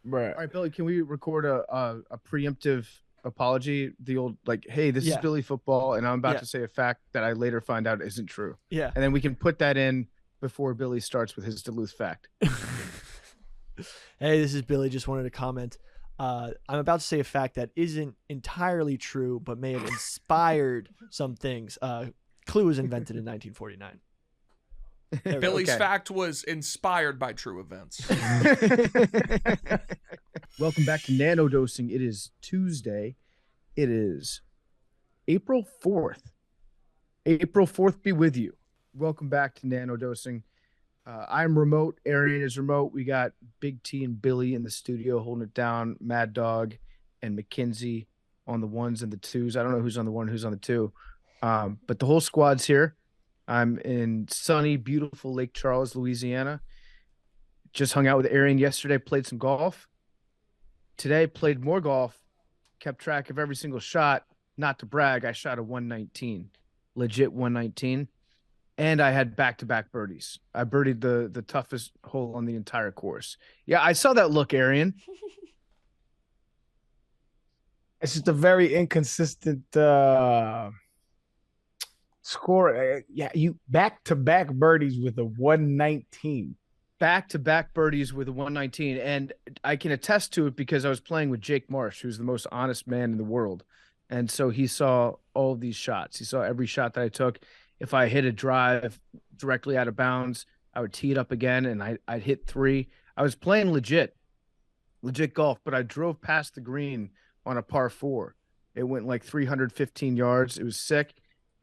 Bruh. All right, Billy, can we record a preemptive apology? The old like, hey, this is Yeah. Billy Football, and I'm about Yeah. to say a fact that I later find out isn't true, Yeah. and then we can put that in before Billy starts with his Duluth fact. Hey, this is Billy. Just wanted to comment. I'm about to say a fact that isn't entirely true, but may have inspired some things. Clue was invented in 1949. Billy's Okay. fact was inspired by true events. Welcome back to Nanodosing. It is Tuesday. It is April 4th. April 4th be with you. Welcome back to Nanodosing. I'm remote. Arian is remote. We got Big T and Billy in the studio holding it down. Mad Dog and Mackenzie on the ones and the twos. I don't know who's on the one, who's on the two. But the whole squad's here. I'm in sunny, beautiful Lake Charles, Louisiana. Just hung out with Arian yesterday, played some golf. Today, played more golf, kept track of every single shot. Not to brag, I shot a 119, legit 119. And I had back-to-back birdies. I birdied the toughest hole on the entire course. Yeah, I saw that look, Arian. It's just a very inconsistent score. Yeah, you back-to-back birdies with a 119. Back-to-back birdies with a 119. And I can attest to it because I was playing with Jake Marsh, who's the most honest man in the world. And so he saw all of these shots. He saw every shot that I took. If I hit a drive directly out of bounds, I would tee it up again and I'd hit three. I was playing legit golf, but I drove past the green on a par four. It went like 315 yards. It was sick.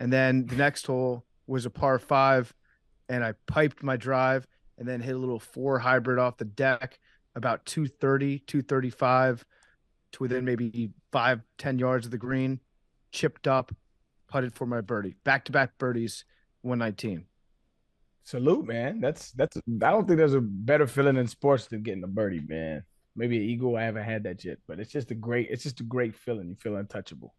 And then the next hole was a par five, and I piped my drive and then hit a little four hybrid off the deck about 230, 235 to within maybe 5-10 yards of the green, chipped up, putted for my birdie. Back-to-back birdies, 119. Salute, man. That's I don't think there's a better feeling in sports than getting a birdie, man. Maybe an eagle. I haven't had that yet, but it's just a great feeling. You feel untouchable.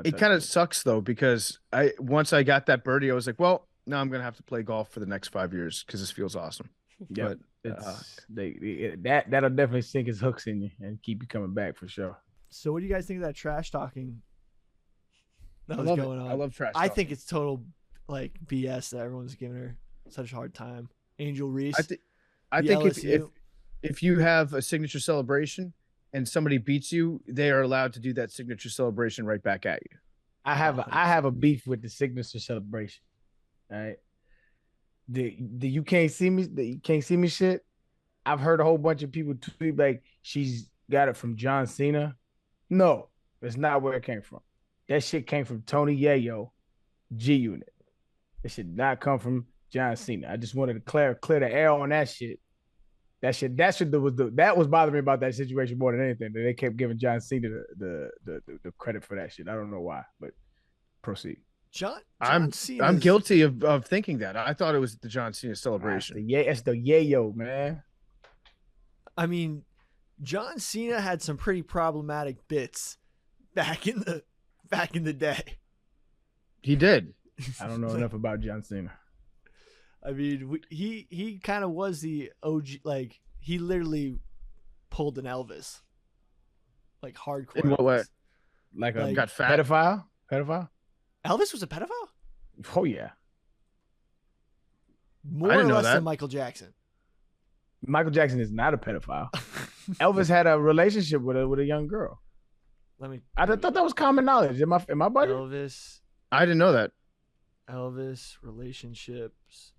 It kind of sucks though, because once I got that birdie, I was like, well, now I'm gonna have to play golf for the next 5 years because this feels awesome. Yeah, But that'll definitely sink his hooks in you and keep you coming back for sure. So, what do you guys think of that trash talking that I was love going it. on? I love trash I talking. think it's total like BS that everyone's giving her such a hard time. Angel Reese. I the think LSU. if you have a signature celebration and somebody beats you, they are allowed to do that signature celebration right back at you. I have a beef with the signature celebration. All right. The you can't see me shit. I've heard a whole bunch of people tweet like she's got it from John Cena. No, that's not where it came from. That shit came from Tony Yayo, G Unit. It should not come from John Cena. I just wanted to clear the air on that shit. That was bothering me about that situation more than anything. That they kept giving John Cena the credit for that shit. I don't know why, but proceed. John I'm Cena's- guilty of thinking that. I thought it was the John Cena celebration. It's the yayo, man. I mean, John Cena had some pretty problematic bits back in the day. He did. I don't know enough about John Cena. I mean, he kind of was the OG. Like, he literally pulled an Elvis, like hardcore. In what way? Elvis. Like a Like- Got fat. pedophile? Elvis was a pedophile? Oh yeah. More I or didn't know less that. than Michael Jackson. Michael Jackson is not a pedophile. Elvis had a relationship with a young girl. Let me. I thought that was common knowledge. Am I bugging? I didn't know that. Elvis relationships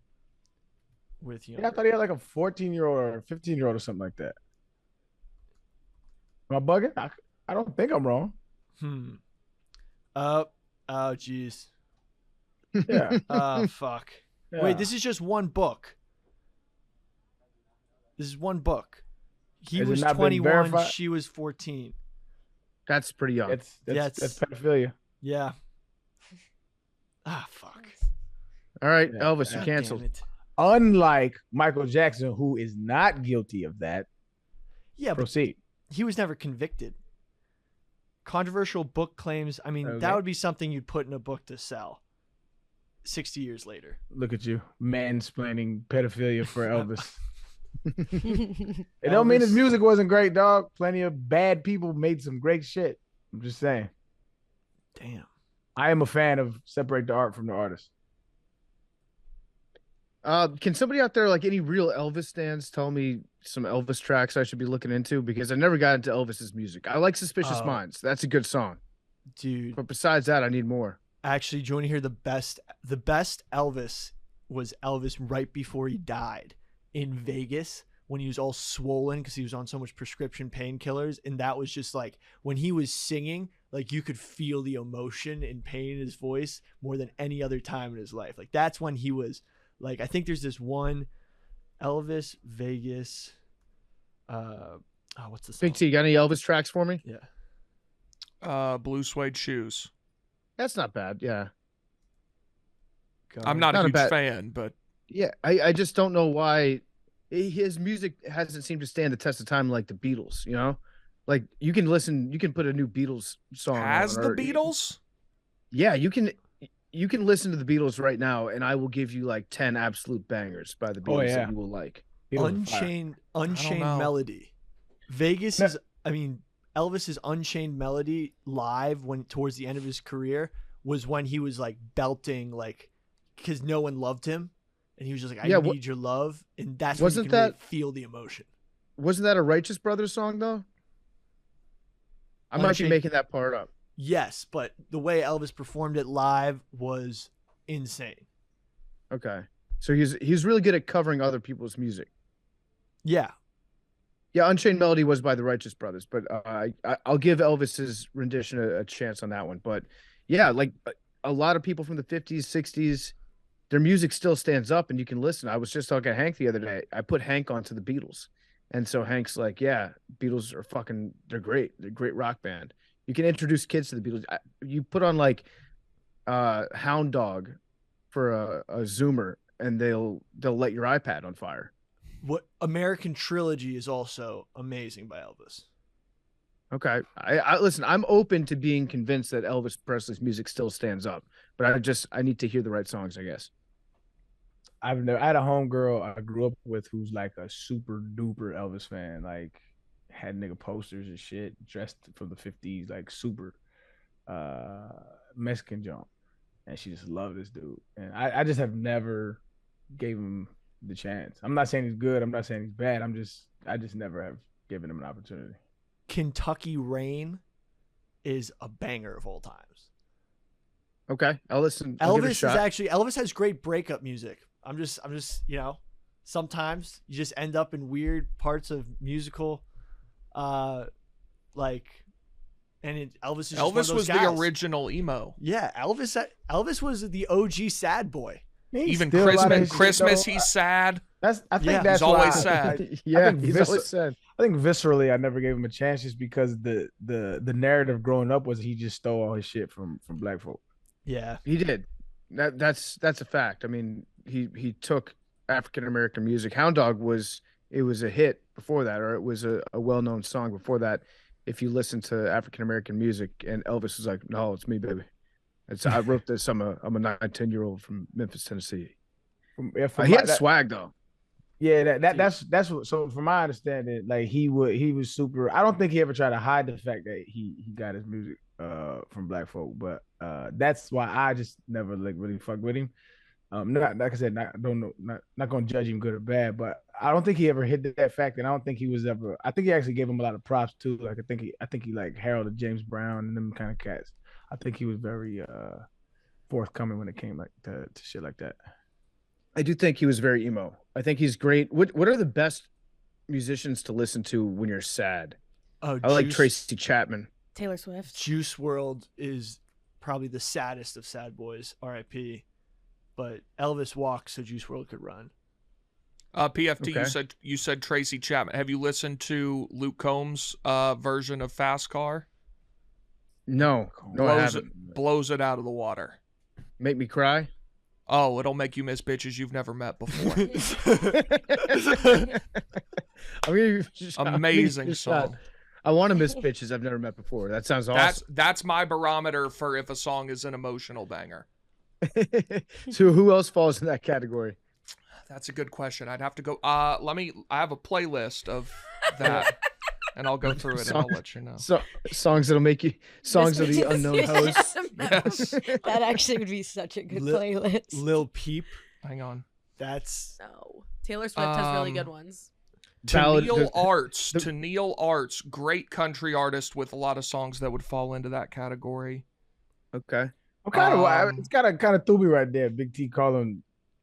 with young. Yeah, I thought he had like a 14-year-old or a 15-year-old or something like that. Am I bugging? I don't think I'm wrong. Oh, jeez. Yeah. Fuck. Yeah. Wait, this is just one book. This is one book. He Has it was not been 21. verified? She was 14. That's pretty young. That's pedophilia. Yeah. Fuck. All right, Yeah. Elvis, you're God canceled. damn it. Unlike Michael Jackson, who is not guilty of that. Yeah, but Proceed. he was never convicted. Controversial book claims. I mean, Okay. that would be something you'd put in a book to sell 60 years later. Look at you, mansplaining pedophilia for Elvis. It don't mean his music wasn't great, dog. Plenty of bad people made some great shit. I'm just saying. Damn. I am a fan of separate the art from the artist. Can somebody out there, like any real Elvis stands, tell me some Elvis tracks I should be looking into? Because I never got into Elvis's music. I like Suspicious Minds. That's a good song. Dude. But besides that, I need more. Actually, do you want to hear the best? The best Elvis was Elvis right before he died in Vegas when he was all swollen because he was on so much prescription painkillers. And that was just like when he was singing, like you could feel the emotion and pain in his voice more than any other time in his life. Like that's when he was like, I think there's this one Elvis Vegas. What's the song? Big T, got any Elvis tracks for me? Yeah. Blue suede shoes. That's not bad. Yeah. I'm not a huge bad fan, but yeah, I just don't know why his music hasn't seemed to stand the test of time like the Beatles, you know? Like you can put a new Beatles song has on, the Beatles? Yeah, you can listen to the Beatles right now and I will give you like 10 absolute bangers by the Beatles that you will like. Unchained Melody. Vegas is, I mean, Elvis's Unchained Melody live when towards the end of his career was when he was like belting, like, because no one loved him. And he was just like, I need your love. And that's when you can really feel the emotion. Wasn't that a Righteous Brothers song, though? I might be making that part up. Yes, but the way Elvis performed it live was insane. Okay. So he's really good at covering other people's music. Yeah. Yeah, Unchained Melody was by the Righteous Brothers, but I'll give Elvis's rendition a chance on that one. But yeah, like a lot of people from the 50s, 60s, their music still stands up and you can listen. I was just talking to Hank the other day. I put Hank onto the Beatles. And so Hank's like, yeah, Beatles are they're great. They're a great rock band. You can introduce kids to the Beatles. You put on like Hound Dog for a Zoomer and they'll light your iPad on fire. What American Trilogy is also amazing by Elvis. Okay. I listen, I'm open to being convinced that Elvis Presley's music still stands up, but I need to hear the right songs, I guess. I had a homegirl I grew up with who's like a super duper Elvis fan, like had nigga posters and shit, dressed from the 50s, like super Mexican junk. And she just loved this dude. And I just have never gave him the chance. I'm not saying he's good. I'm not saying he's bad. I just never have given him an opportunity. Kentucky Rain is a banger of all times. Okay, I'll listen. Elvis has great breakup music. I'm just, sometimes you just end up in weird parts of musical, Elvis was the original emo. Yeah, Elvis was the OG sad boy. Even Christmas, he's sad. He's always sad. He's always sad. I think viscerally, I never gave him a chance just because the narrative growing up was he just stole all his shit from black folk. Yeah, he did. That's a fact. I mean, he took African American music. Hound Dog was a hit before that, or it was a well-known song before that. If you listen to African American music, and Elvis was like, "No, it's me, baby." I wrote this. I'm a 9-10-year-old from Memphis, Tennessee. He had swag though. Yeah, that's what. So from my understanding, like he was super. I don't think he ever tried to hide the fact that he got his music from black folk, but that's why I just never like really fucked with him. Not like I said, not gonna judge him good or bad, but I don't think he ever hid that fact, and I don't think he was ever. I think he actually gave him a lot of props too. Like I think he like heralded James Brown and them kind of cats. I think he was very forthcoming when it came like to shit like that. I do think he was very emo. I think he's great. What are the best musicians to listen to when you're sad? I like Tracy Chapman. Taylor Swift. Juice WRLD is probably the saddest of sad boys, R.I.P. But Elvis walked so Juice WRLD could run. PFT, okay. You said Tracy Chapman. Have you listened to Luke Combs' version of Fast Car? No, I haven't. Blows it out of the water. Make me cry? Oh, it'll make you miss bitches you've never met before. Amazing song. I want to miss bitches I've never met before. That sounds awesome. That's my barometer for if a song is an emotional banger. So who else falls in that category? That's a good question. I'd have to go. I have a playlist of that, and I'll go through it and I'll let you know. So songs that'll make you songs of the unknown host. Yes. That actually would be such a good playlist. Lil Peep. Hang on. That's No. Taylor Swift has really good ones. To Neil Arts, great country artist with a lot of songs that would fall into that category. Okay. I'm kind of it's kind of threw me right there. Big T calling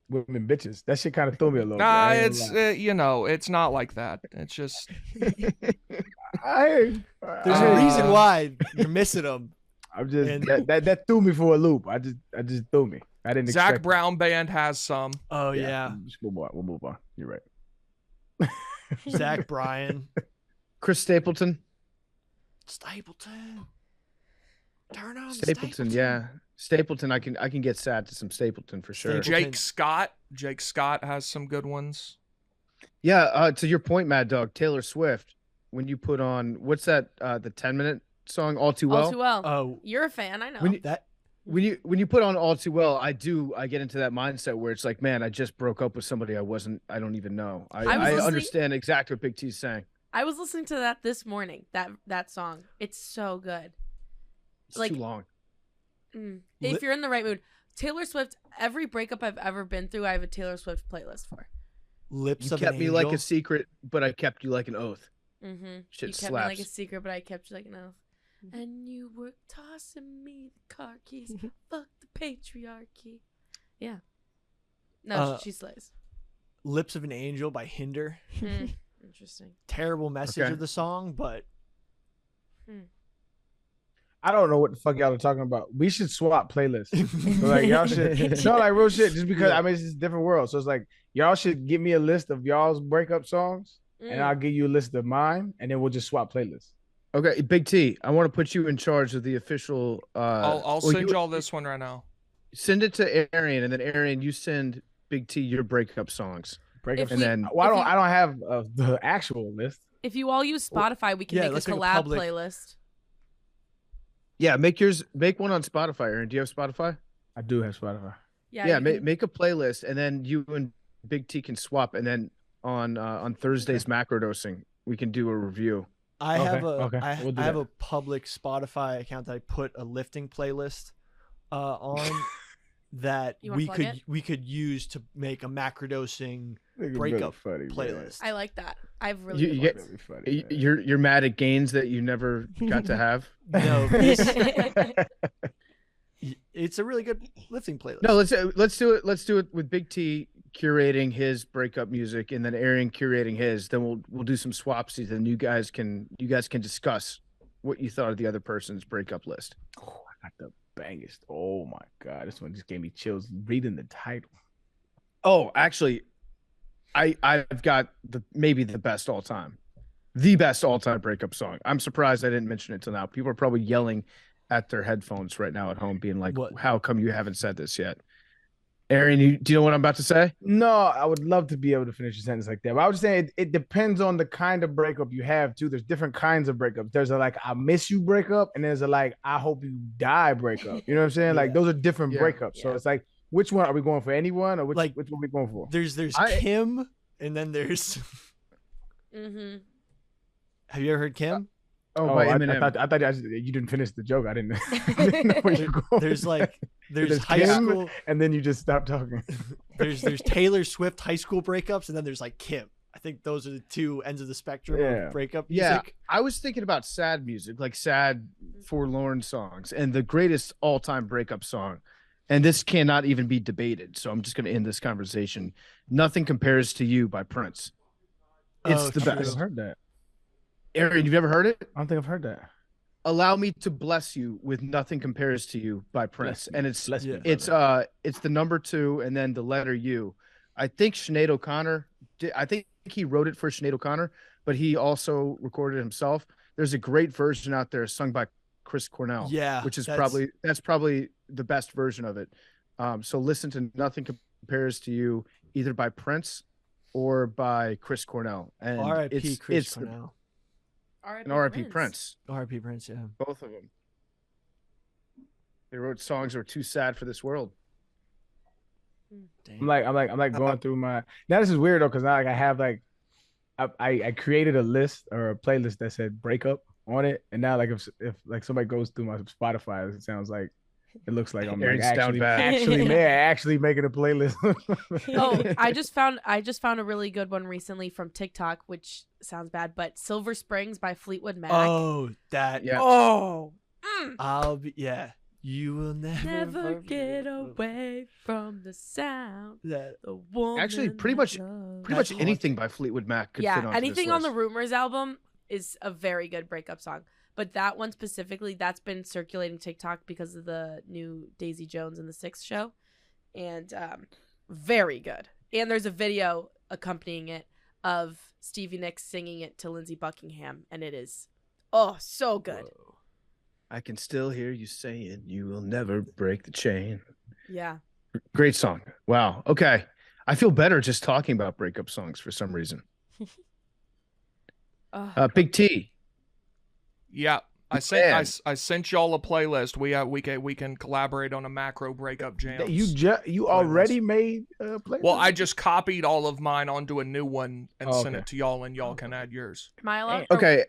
women bitches. That shit kind of threw me a little bit. Nah, it's it's not like that. It's just there's a reason why you're missing them. I'm just that threw me for a loop. I just threw me. I didn't. Zach Brown Band has some. Oh yeah. We'll move on. You're right. Zach Bryan, Chris Stapleton. Turn on Stapleton. Yeah, Stapleton. I can get sad to some Stapleton for sure. Jake Scott has some good ones. Yeah. To your point, Mad Dog. Taylor Swift. When you put on what's that? The 10-minute song, All Too Well. All Too Well. Oh, You're a fan. I know. When you put on All Too Well, I get into that mindset where it's like, man, I just broke up with somebody I don't even know. I understand exactly what Big T's saying. I was listening to that this morning. That song. It's so good. It's too long. If you're in the right mood, Taylor Swift. Every breakup I've ever been through, I have a Taylor Swift playlist for. Lips You of kept an me Angel. like a secret, but I kept you like an oath. Mm-hmm. Shit You kept slaps. me like a secret, but I kept you like an oath. And you were tossing me the car keys. Fuck the patriarchy. Yeah. No, she slays. Lips of an Angel by Hinder. Interesting. Terrible message Okay. of the song, but I don't know what the fuck y'all are talking about. We should swap playlists. So like y'all should no, like real shit. Just because I mean it's just a different world. So it's like y'all should give me a list of y'all's breakup songs, and I'll give you a list of mine, and then we'll just swap playlists. Okay, Big T, I want to put you in charge of the official. I'll send y'all this one right now. Send it to Arian, and then Arian, you send Big T your breakup songs. Then I don't have the actual list. If you all use Spotify, we can make a collab playlist. Yeah, make one on Spotify. Aaron, do you have Spotify? I do have Spotify. Yeah, make a playlist, and then you and Big T can swap, and then on Thursday's Macrodosing, we can do a review. I have We'll have a public Spotify account that I put a lifting playlist on that we could use to make a macrodosing breakup playlist. I like that. I've really good ones. You're mad at gains that you never got to have. No, it's a really good lifting playlist. No, let's do it. Let's do it with Big T curating his breakup music, and then Arian curating his. Then we'll do some swapsies, and you guys can discuss what you thought of the other person's breakup list. Oh, I got the bangest. Oh my god, this one just gave me chills reading the title. Oh, actually, I've got maybe the best all time breakup song. I'm surprised I didn't mention it till now. People are probably yelling at their headphones right now at home, being like, what? How come you haven't said this yet? Arian, do you know what I'm about to say? No, I would love to be able to finish a sentence like that. But I was saying it depends on the kind of breakup you have too. There's different kinds of breakups. There's a like I miss you breakup, and there's a like I hope you die breakup. You know what I'm saying? Like those are different breakups. So it's like, which one are we going for? Anyone, or which one are we going for? There's Kim, and then there's. Have you ever heard Kim? I thought you didn't finish the joke. I didn't know where you're going. There's high school, and then you just stop talking. There's Taylor Swift high school breakups, and then there's like Kim. I think those are the two ends of the spectrum of breakup music. Yeah, I was thinking about sad music, like sad, forlorn songs, and the greatest all-time breakup song. And this cannot even be debated. So I'm just going to end this conversation. Nothing Compares to You by Prince. It's the best. I've heard that. Arian, you've never heard it? I don't think I've heard that. Allow Me to Bless You with Nothing Compares to You by Prince. And it's the number 2 and then the letter U. I think Sinead O'Connor, I think he wrote it for Sinead O'Connor, but he also recorded it himself. There's a great version out there sung by Chris Cornell. Yeah. Which is probably the best version of it. So listen to Nothing Compares to You either by Prince or by Chris Cornell. And R.I.P. Chris Cornell. And R.I.P. Prince. R.I.P. Prince, yeah. Both of them. They wrote songs that were too sad for this world. I'm like going through my. Now this is weird though, because now like I have like, I created a list or a playlist that said breakup on it, and now like if like somebody goes through my Spotify, it sounds like it looks like I'm like actually making a playlist. Oh, I just found a really good one recently from TikTok, which sounds bad, but Silver Springs by Fleetwood Mac. Oh, that. Yeah. Oh. Yeah. You will Never get away from the sound. That. The woman Actually, pretty much anything by Fleetwood Mac could fit onto anything this on the list. Rumors album is a very good breakup song. But that one specifically, that's been circulating TikTok because of the new Daisy Jones and the Six show. And very good. And there's a video accompanying it of Stevie Nicks singing it to Lindsey Buckingham. And it is, so good. Whoa. I can still hear you saying you will never break the chain. Yeah. Great song. Wow. Okay. I feel better just talking about breakup songs for some reason. Big T. Yeah, I sent y'all a playlist. We can collaborate on a macro breakup jam. You already made a playlist? Well, I just copied all of mine onto a new one and sent it to y'all, and y'all can add yours. Am I allowed? Okay,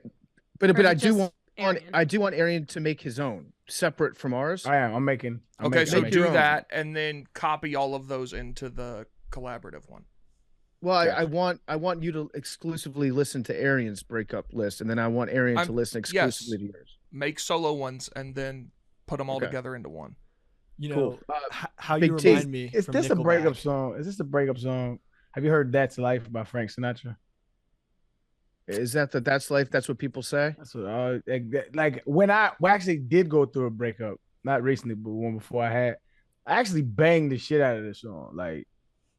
but I do want Arian? Arian to make his own separate from ours. I'm making. So do that, and then copy all of those into the collaborative one. Well, gotcha. I want you to exclusively listen to Arian's breakup list, and then I want Arian to listen exclusively to yours. Make solo ones and then put them all together into one. You know, cool. How you remind me. Is this a breakup song? Is this a breakup song? Have you heard "That's Life" by Frank Sinatra? Is that's life? That's what people say. That's what like when I actually did go through a breakup, not recently, but one before I actually banged the shit out of this song. Like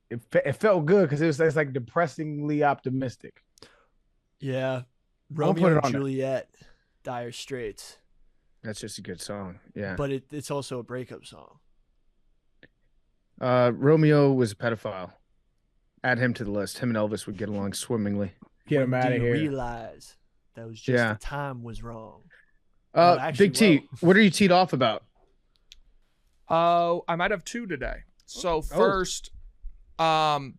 it felt good because it's like depressingly optimistic. Yeah, Romeo and Juliet, Dire Straits. That's just a good song. Yeah, but it's also a breakup song. Romeo was a pedophile. Add him to the list. Him and Elvis would get along swimmingly. Get him out of here. Realize that was just the time was wrong. Big T, what are you teed off about? I might have two today. So first, I'm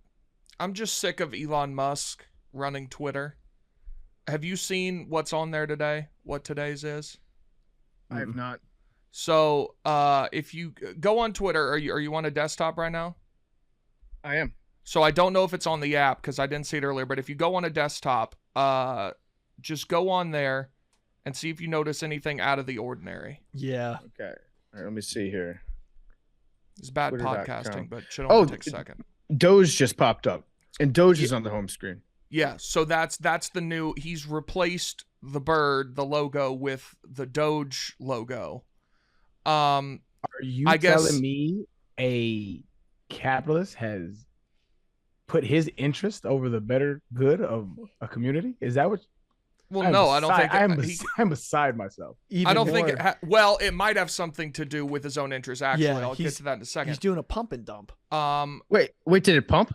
just sick of Elon Musk running Twitter. Have you seen what's on there today? What today's is? I have not. So, if you go on Twitter, are you on a desktop right now? I am. So I don't know if it's on the app because I didn't see it earlier, but if you go on a desktop, just go on there and see if you notice anything out of the ordinary. Yeah. Okay. All right, let me see here. It's bad podcasting, but should only take a second. Doge just popped up, and Doge is on the home screen. Yeah, so that's the new. He's replaced the bird, the logo, with the Doge logo. Are you telling me a capitalist has put his interest over the better good of a community? Is that what? Well, no, I don't think. I'm beside myself. I don't think. Well, it might have something to do with his own interest. Actually, I'll get to that in a second. He's doing a pump and dump. Wait, did it pump?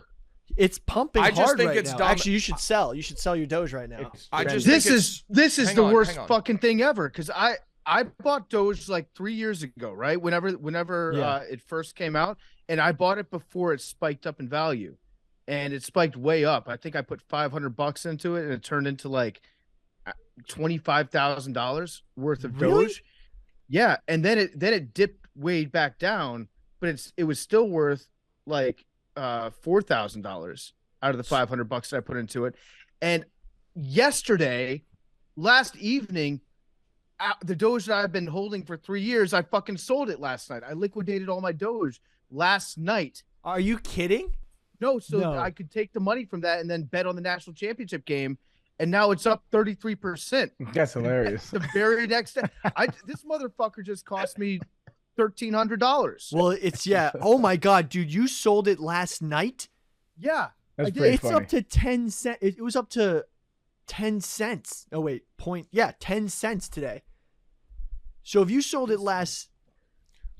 It's pumping hard. I just think it's now. dumb. Actually, you should sell. You should sell your Doge right now. This is the worst fucking thing ever. Because I bought Doge like 3 years ago, right? Whenever it first came out, and I bought it before it spiked up in value, and it spiked way up. I think I put $500 into it, and it turned into like $25,000 worth of Doge. Yeah, and then it dipped way back down, but it was still worth like $4,000 out of the $500 that I put into it. And last evening, the Doge that I've been holding for 3 years, I fucking sold it last night. I liquidated all my Doge last night. Are you kidding? No, I could take the money from that and then bet on the national championship game, and now it's up 33%. That's hilarious. The very next day, this motherfucker just cost me $1,300. Well, oh my god, dude, you sold it last night? Yeah, that's pretty funny. Up to 10 cents. It was up to 10 cents. Oh wait, 10 cents today. So if you sold it last,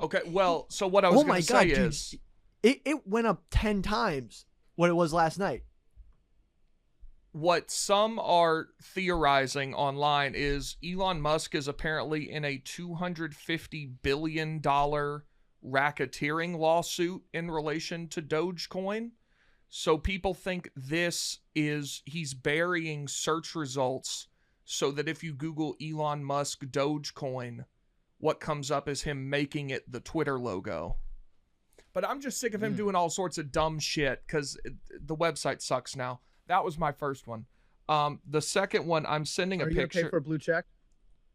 okay. Well, so what I was going to say is, it went up 10 times what it was last night. What some are theorizing online is Elon Musk is apparently in a $250 billion racketeering lawsuit in relation to Dogecoin. So people think he's burying search results so that if you Google Elon Musk Dogecoin, what comes up is him making it the Twitter logo. But I'm just sick of him doing all sorts of dumb shit because the website sucks now. That was my first one. The second one, I'm sending a picture. Are you okay for a blue check?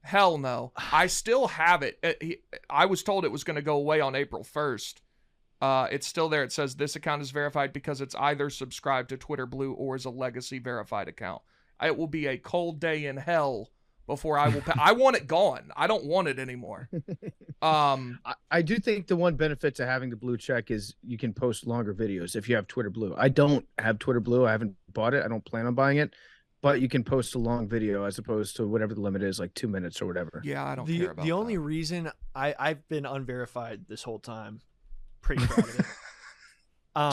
Hell no. I still have it. I was told it was going to go away on April 1st. It's still there. It says this account is verified because it's either subscribed to Twitter Blue or is a legacy verified account. It will be a cold day in hell before I will pay. I want it gone. I don't want it anymore. I do think the one benefit to having the blue check is you can post longer videos if you have Twitter Blue. I don't have Twitter Blue. I haven't bought it. I don't plan on buying it. But you can post a long video as opposed to whatever the limit is, like 2 minutes or whatever. Yeah, I don't care about the only that. reason I've been unverified this whole time. Pretty proud of it.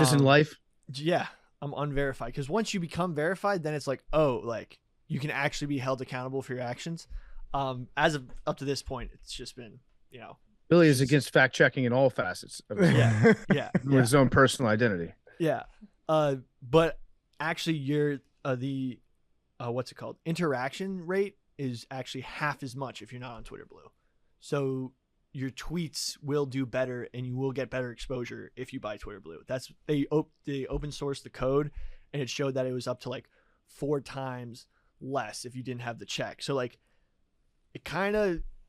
Just in life? Yeah, I'm unverified. Because once you become verified, then it's like, oh, like you can actually be held accountable for your actions. As of up to this point, it's just been, you know. Billy is against fact checking in all facets of his own personal identity. Yeah. But actually you're the what's it called? Interaction rate is actually half as much if you're not on Twitter Blue. So your tweets will do better and you will get better exposure if you buy Twitter Blue. That's they open sourced the code and it showed that it was up to like 4 times less if you didn't have the check. So like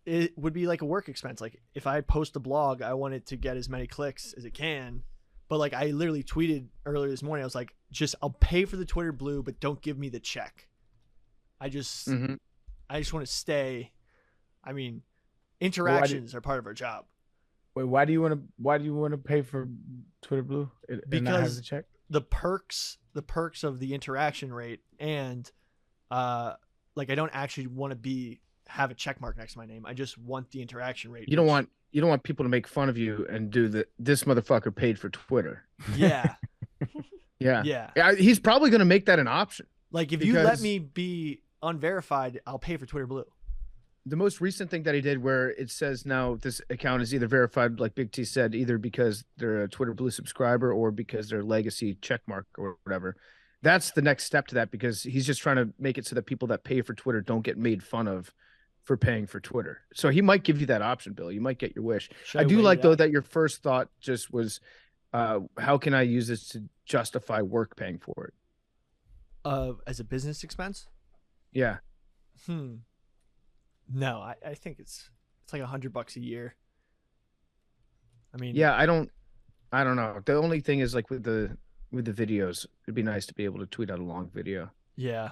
it would be like a work expense. Like if I post a blog, I want it to get as many clicks as it can. But like I literally tweeted earlier this morning, I was like, I'll pay for the Twitter Blue, but don't give me the check. I just want to stay. I mean, interactions are part of our job. Wait, why do you want to pay for Twitter Blue? Because the check? the perks of the interaction rate and like I don't actually want to have a check mark next to my name. I just want the interaction rate. You don't want people to make fun of you and do this motherfucker paid for Twitter. Yeah. Yeah. He's probably going to make that an option. Like if you let me be unverified, I'll pay for Twitter Blue. The most recent thing that he did where it says now this account is either verified, like Big T said, either because they're a Twitter Blue subscriber or because they're legacy checkmark or whatever. That's the next step to that because he's just trying to make it so that people that pay for Twitter don't get made fun of for paying for Twitter. So he might give you that option, Bill. You might get your wish. I do like, though, that your first thought just was, how can I use this to justify work paying for it? As a business expense? Yeah. No, I think it's like $100 a year. I mean, yeah, I don't know. The only thing is like with the videos, it'd be nice to be able to tweet out a long video. Yeah.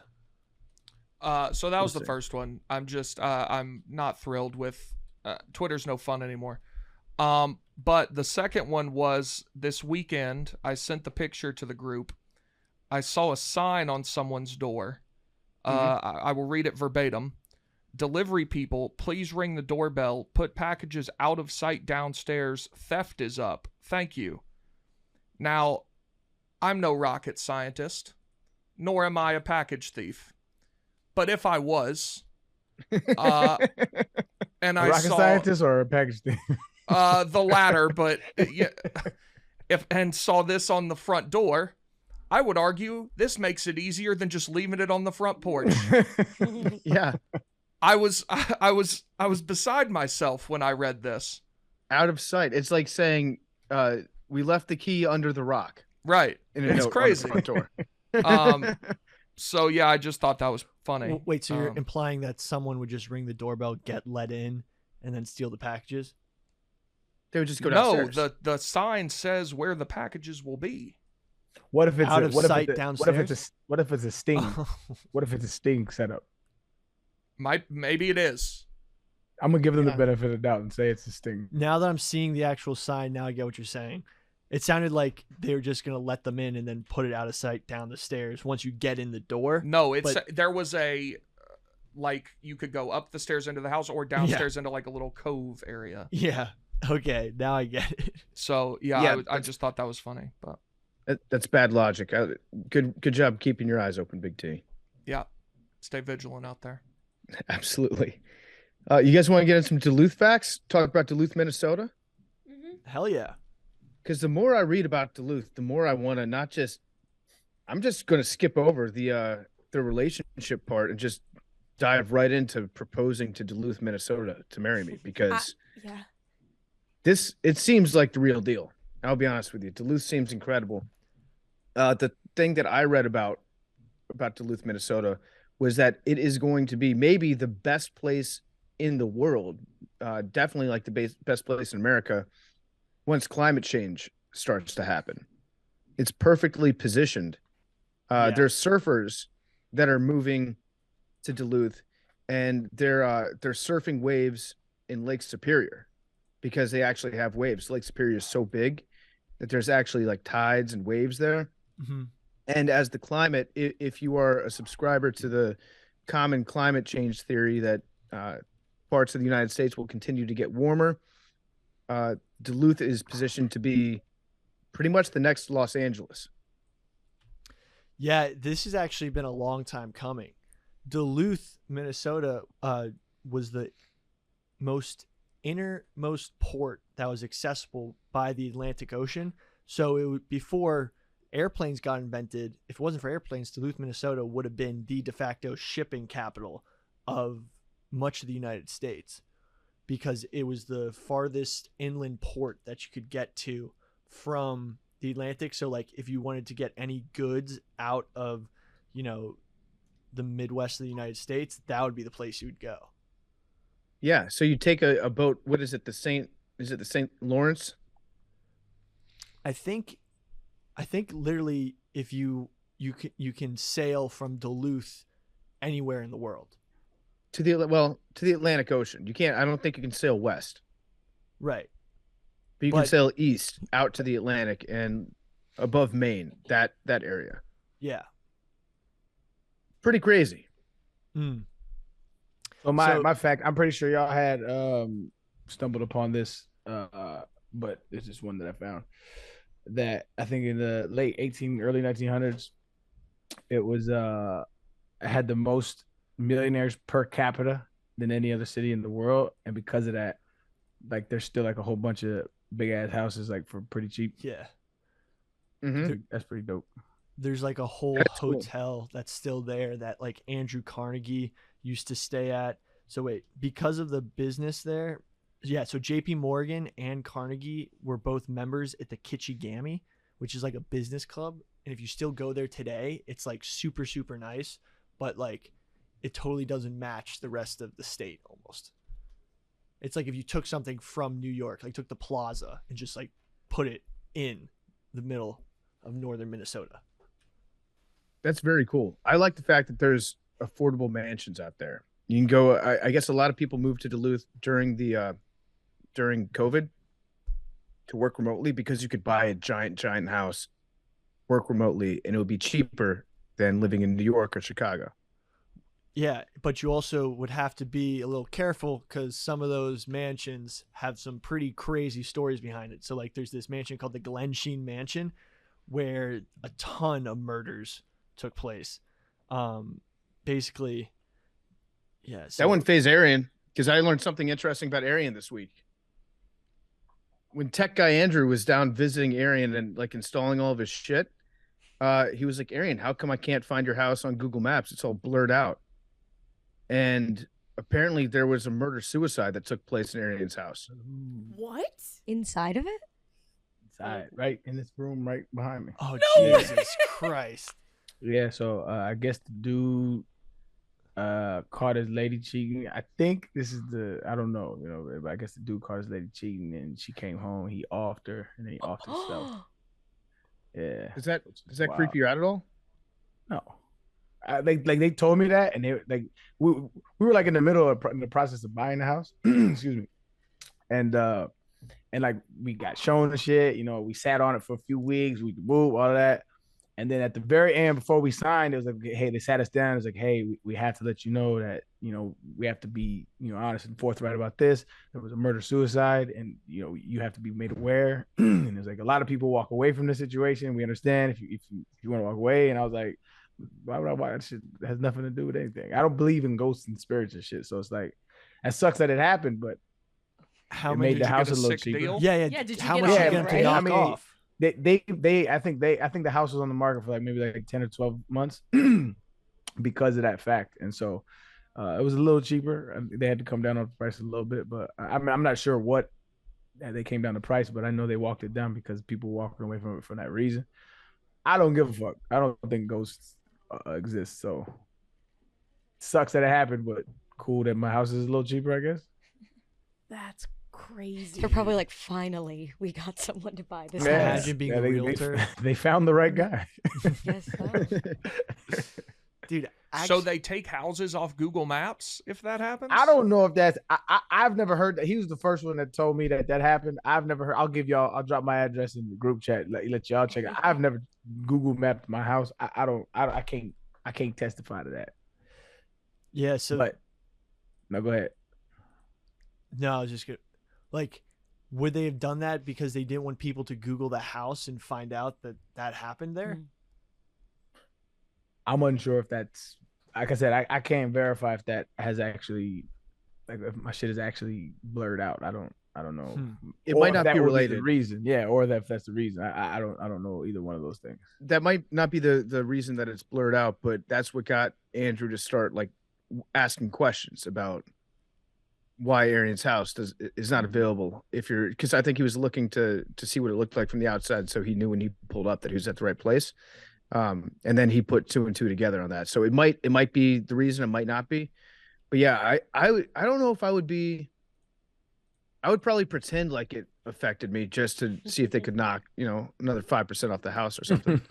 So that was the first one. I'm not thrilled with Twitter's no fun anymore. But the second one was this weekend. I sent the picture to the group. I saw a sign on someone's door. I will read it verbatim. Delivery people, please ring the doorbell. Put packages out of sight downstairs. Theft is up. Thank you. Now, I'm no rocket scientist, nor am I a package thief. But if I was, and I rocket saw scientist or a package thief, the latter, but yeah, and saw this on the front door, I would argue this makes it easier than just leaving it on the front porch. Yeah. I was beside myself when I read this. Out of sight. It's like saying we left the key under the rock. Right. It's crazy. On the front door. So yeah, I just thought that was funny. Wait, so you're implying that someone would just ring the doorbell, get let in, and then steal the packages? They would just go downstairs. No, the sign says where the packages will be. What if it's out of sight downstairs? What if it's a sting? What if it's a sting setup? Maybe it is. I'm gonna give them the benefit of the doubt and say it's a sting. Now that I'm seeing the actual sign, now I get what you're saying. It sounded like they were just gonna let them in and then put it out of sight down the stairs once you get in the door. No, there was a like you could go up the stairs into the house or downstairs into like a little cove area. Yeah. Okay. Now I get it. So yeah, I just thought that was funny, but that's bad logic. Good job keeping your eyes open, Big T. Yeah. Stay vigilant out there. Absolutely. You guys want to get into some Duluth facts? Talk about Duluth, Minnesota? Hell yeah. Because the more I read about Duluth, the more I want to not just. I'm just going to skip over the relationship part and just dive right into proposing to Duluth, Minnesota to marry me because Yeah. it seems like the real deal. I'll be honest with you. Duluth seems incredible. The thing that I read about Duluth, Minnesota was that it is going to be maybe the best place in the world, definitely like the best place in America once climate change starts to happen. It's perfectly positioned. There's surfers that are moving to Duluth, and they're surfing waves in Lake Superior because they actually have waves. Lake Superior is so big that there's actually like tides and waves there. Mm-hmm. And as the climate, if you are a subscriber to the common climate change theory that parts of the United States will continue to get warmer, Duluth is positioned to be pretty much the next Los Angeles. Yeah, this has actually been a long time coming. Duluth, Minnesota, was the innermost port that was accessible by the Atlantic Ocean. So before airplanes got invented, if it wasn't for airplanes, Duluth, Minnesota would have been the de facto shipping capital of much of the United States because it was the farthest inland port that you could get to from the Atlantic. So like if you wanted to get any goods out of, the Midwest of the United States, that would be the place you would go. Yeah. So you take a boat. What is it? The St. Lawrence? I think literally if you can sail from Duluth anywhere in the world to the Atlantic Ocean. You can't. I don't think you can sail west. Right. But you can sail east out to the Atlantic and above Maine, that area. Yeah. Pretty crazy. So my fact, I'm pretty sure y'all had stumbled upon this, but this is one that I found that I think in the late early 1900s, it was had the most millionaires per capita than any other city in the world, and because of that, like there's still like a whole bunch of big ass houses like for pretty cheap. Yeah. Mm-hmm. That's pretty dope. There's like a whole hotel that's still there that like Andrew Carnegie used to stay at. So wait, because of the business there, so JP Morgan and Carnegie were both members at the Kitchigami, which is like a business club. And if you still go there today, it's like super, super nice, but like it totally doesn't match the rest of the state almost. It's like if you took something from New York, like took the plaza and just like put it in the middle of northern Minnesota. That's very cool. I like the fact that there's affordable mansions out there. You can go. I guess a lot of people moved to Duluth during COVID to work remotely because you could buy a giant house, work remotely, and it would be cheaper than living in New York or Chicago. Yeah, but you also would have to be a little careful because some of those mansions have some pretty crazy stories behind it. So like there's this mansion called the Glensheen Mansion where a ton of murders took place. Basically, yeah. So, that wouldn't phase Arian because I learned something interesting about Arian this week. When tech guy Andrew was down visiting Arian and like installing all of his shit, he was like, Arian, how come I can't find your house on Google Maps? It's all blurred out. And apparently there was a murder-suicide that took place in Arian's house. What? Inside of it? Inside, right in this room right behind me. Oh, No Jesus Christ. Yeah, so I guess the dude caught his lady cheating. I think this is I don't know, but I guess the dude caught his lady cheating and she came home, he offed her, and then he offed himself. Yeah. Does that creep you out at all? No. They told me that, and they like we were like in the middle of the process of buying the house. Excuse me. And like we got shown the shit, we sat on it for a few weeks, we moved all of that. And then at the very end, before we signed, it was like, hey, they sat us down. It was like, hey, we have to let you know that, we have to be, honest and forthright about this. There was a murder-suicide, and, you have to be made aware. And there's like a lot of people walk away from the situation. We understand if you want to walk away. And I was like, why would I watch that shit? It has nothing to do with anything. I don't believe in ghosts and spirits and shit. So it's like, it sucks that it happened, but How It many? made the Did you house get a a little sick cheaper. deal? Yeah, yeah. Yeah, did you How get much all are you of going it, to right? knock I mean, off? I think the house was on the market for like maybe like 10 or 12 months because of that fact. And so it was a little cheaper. They had to come down on the price a little bit, but I'm not sure what they came down the price, but I know they walked it down because people walking away from it for that reason. I don't give a fuck. I don't think ghosts exist. So sucks that it happened, but cool that my house is a little cheaper, I guess. That's crazy. They're probably like, finally, we got someone to buy this Yeah. house. Imagine being Yeah, a realtor. They found the right guy. Guess so. Dude, So they take houses off Google Maps if that happens? I don't know if that's. I've never heard that. He was the first one that told me that happened. I've never heard. I'll give y'all. I'll drop my address in the group chat. Let y'all check it. I've never Google mapped my house. I don't. I can't testify to that. Yeah, so But no, go ahead. no, I was just gonna like, would they have done that because they didn't want people to Google the house and find out that happened there? I'm unsure if that's. Like I said, I can't verify if that has actually, like, if my shit is actually blurred out. I don't know. It Or might if not that be would related. the reason, yeah, or if that's the reason. I don't know either one of those things. That might not be the reason that it's blurred out, but that's what got Andrew to start like asking questions about why Arian's house is not available. If you're, because I think he was looking to see what it looked like from the outside, so he knew when he pulled up that he was at the right place. And then he put 2 and 2 together on that. So it might be the reason, it might not be. But yeah, I don't know if I would be. I would probably pretend like it affected me just to see if they could knock, another 5% off the house or something.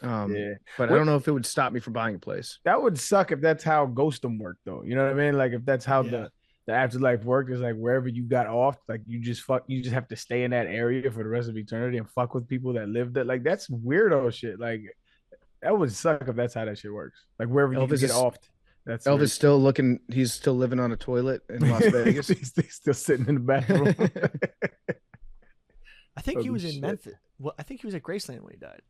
Yeah. But I don't know if it would stop me from buying a place. That would suck if that's how ghostum worked, though. You know what I mean? Like if that's how Yeah. the afterlife worked, is like wherever you got off, like you just have to stay in that area for the rest of eternity and fuck with people that lived it. Like that's weirdo shit. Like that would suck if that's how that shit works. Like wherever you Elvis get is- off. That's Elvis still looking. He's still living on a toilet in Las Vegas. he's still sitting in the bathroom. I think he Holy was in shit. Memphis. Well, I think he was at Graceland when he died.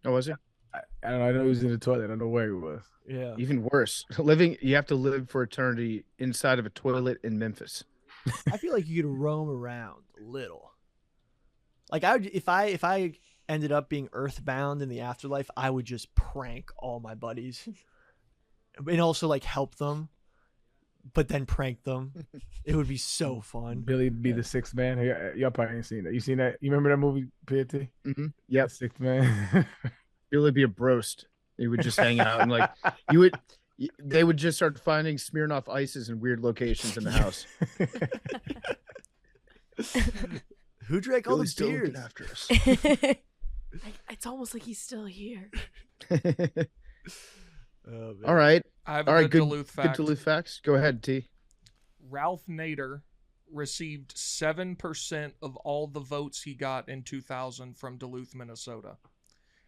Oh, was he? I don't know. I know he was in the toilet. I don't know where he was. Yeah. Even worse. You have to live for eternity inside of a toilet in Memphis. I feel like you could roam around a little. Like I would, if I ended up being earthbound in the afterlife, I would just prank all my buddies, and also like help them, but then prank them. It would be so fun. Billy'd be the sixth man. Y'all probably ain't seen that. You seen that? You remember that movie, PAT? Mm-hmm. Yep. Sixth man. Billy'd be a broast. He would just hang out and like they would just start finding Smirnoff ices in weird locations in the house. Who drank all Billy's the still beers? looking after us. It's almost like he's still here. Oh, man. All right. I have All a right. good Good Duluth fact. Duluth facts. Go ahead, T. Ralph Nader received 7% of all the votes he got in 2000 from Duluth, Minnesota.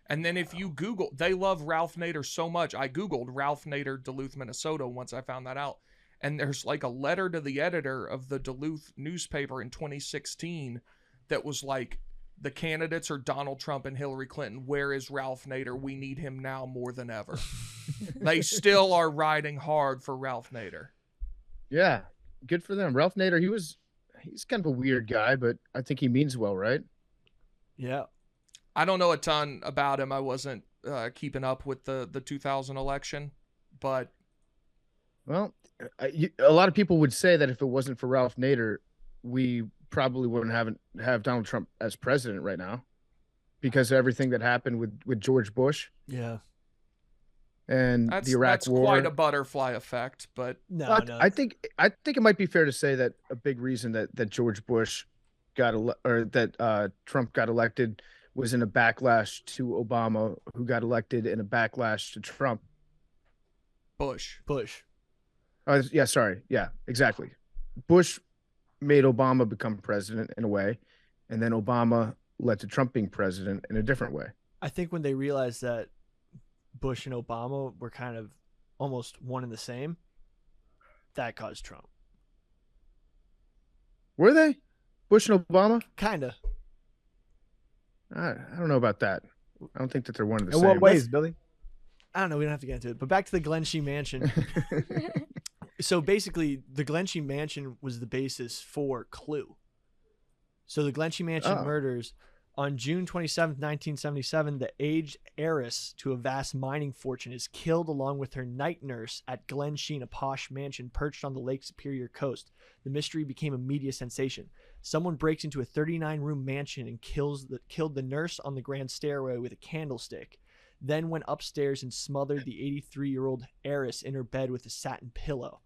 And then if you Google, they love Ralph Nader so much. I Googled Ralph Nader, Duluth, Minnesota once I found that out. And there's like a letter to the editor of the Duluth newspaper in 2016 that was like, the candidates are Donald Trump and Hillary Clinton. Where is Ralph Nader? We need him now more than ever. They still are riding hard for Ralph Nader. Yeah. Good for them. Ralph Nader, he's kind of a weird guy, but I think he means well, right? Yeah. I don't know a ton about him. I wasn't keeping up with the 2000 election, but Well, a lot of people would say that if it wasn't for Ralph Nader, we probably wouldn't have Donald Trump as president right now, because of everything that happened with George Bush Yeah. and that's the Iraq War. quite a butterfly effect. But No, But no. I think it might be fair to say that a big reason that George Bush Trump got elected was in a backlash to Obama, who got elected in a backlash to Trump. Bush. Yeah, sorry. Yeah, exactly. Bush made Obama become president in a way, and then Obama led to Trump being president in a different way. I think when they realized that Bush and Obama were kind of almost one and the same, that caused Trump. Were they? Bush and Obama? Kind of. I don't know about that. I don't think that they're one and the In same. what ways, Billy? I don't know. We don't have to get into it. But back to the Glen Shee mansion. So basically, the Glensheen Mansion was the basis for Clue. So the Glensheen Mansion murders on June 27th, 1977, the aged heiress to a vast mining fortune is killed along with her night nurse at Glensheen, a posh mansion perched on the Lake Superior coast. The mystery became a media sensation. Someone breaks into a 39-room mansion and killed the nurse on the grand stairway with a candlestick, then went upstairs and smothered the 83-year-old heiress in her bed with a satin pillow.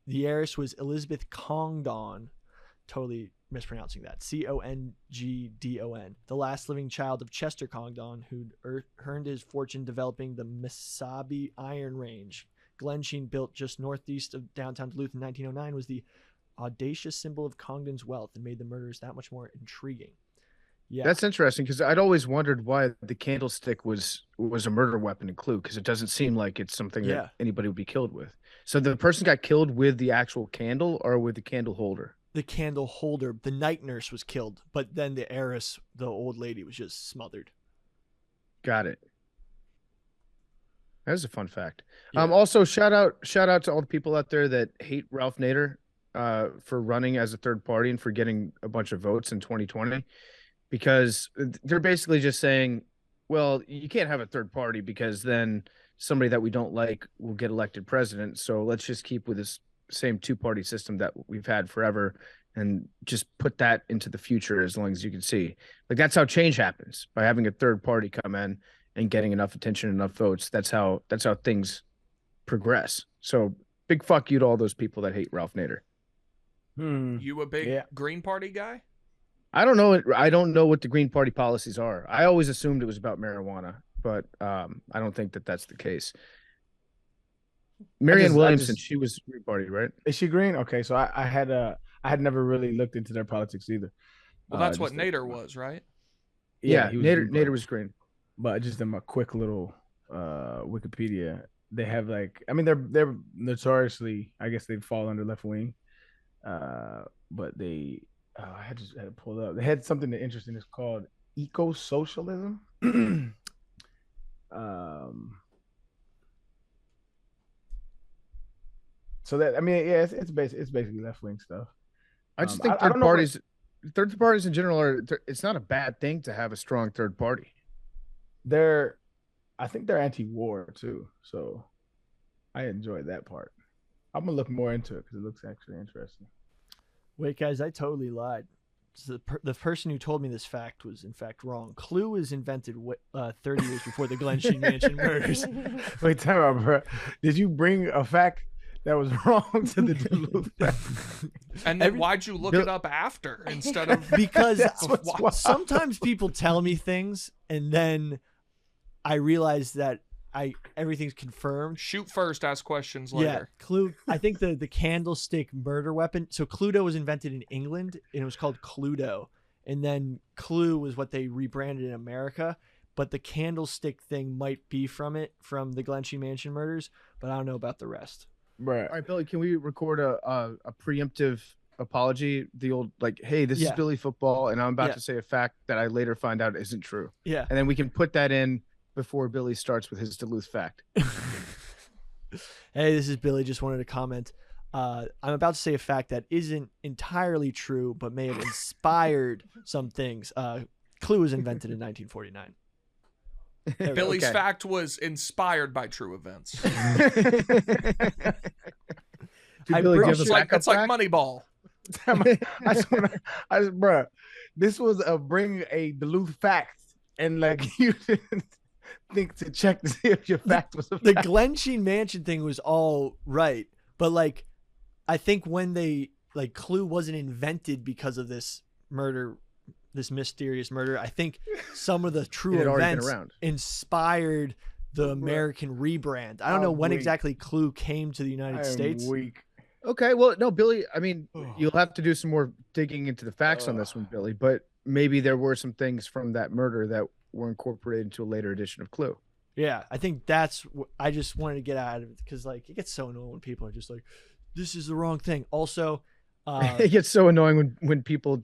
The heiress was Elizabeth Congdon, totally mispronouncing that, Congdon, the last living child of Chester Congdon, who'd earned his fortune developing the Mesabi Iron Range. Glensheen, built just northeast of downtown Duluth in 1909, was the audacious symbol of Congdon's wealth and made the murders that much more intriguing. Yeah, that's interesting because I'd always wondered why the candlestick was a murder weapon in Clue, because it doesn't seem like it's something that anybody would be killed with. So the person got killed with the actual candle or with the candle holder? The candle holder. The night nurse was killed, but then the heiress, the old lady, was just smothered. Got it. That is a fun fact. Yeah. Also, shout out to all the people out there that hate Ralph Nader for running as a third party and for getting a bunch of votes in 2020, because they're basically just saying, well, you can't have a third party because then somebody that we don't like will get elected president. So let's just keep with this same two-party system that we've had forever and just put that into the future as long as you can see. Like, that's how change happens, by having a third party come in and getting enough attention, enough votes. That's how things progress. So big fuck you to all those people that hate Ralph Nader. You a big Green Party guy? I don't know. I don't know what the Green Party policies are. I always assumed it was about marijuana, but I don't think that that's the case. Marianne Williamson, she was Green Party, right? Is she green? Okay, so I had never really looked into their politics either. Well, that's what Nader was, right? Yeah, Nader was green. But just in my quick little Wikipedia, they have they're notoriously, I guess they'd fall under left wing, but they I had to pull it up. They had something interesting. It's called eco-socialism. So that, it's basically left wing stuff. I just think third parties in general it's not a bad thing to have a strong third party. I think they're anti-war too, so I enjoy that part. I'm gonna look more into it because it looks actually interesting. Wait, guys, I totally lied. So the person who told me this fact was in fact wrong. Clue was invented 30 years before the Glensheen Mansion murders. Wait, time out, bro. Did you bring a fact that was wrong to the Duluth Facts? And then why'd you look it up after instead of? Because sometimes people tell me things and then I realize that everything's confirmed. Shoot first, ask questions later. Yeah, Clue. I think the candlestick murder weapon. So Cluedo was invented in England and it was called Cluedo, and then Clue was what they rebranded in America. But the candlestick thing might be from the Glensheen Mansion murders, but I don't know about the rest. Right. All right, Billy, can we record a preemptive apology? The old, like, hey, this is Billy Football, and I'm about to say a fact that I later find out isn't true. Yeah. And then we can put that in before Billy starts with his Duluth fact. Hey, this is Billy. Just wanted to comment. I'm about to say a fact that isn't entirely true, but may have inspired some things. Clue was invented in 1949. Billy's fact was inspired by true events. It's like Moneyball. Bro, this was bring a Duluth fact, and like you didn't think to check to see if your fact was a fact. The Glensheen Mansion thing was all right, but like, I think when Clue wasn't invented because of this murder. This mysterious murder. I think some of the true events inspired the American rebrand. I don't know when exactly Clue came to the United States. Weak. Okay, well, no, Billy, I mean, you'll have to do some more digging into the facts on this one, Billy, but maybe there were some things from that murder that were incorporated into a later edition of Clue. Yeah, I think that's what I just wanted to get out of it, because like it gets so annoying when people are just like, this is the wrong thing. Also, it gets so annoying when people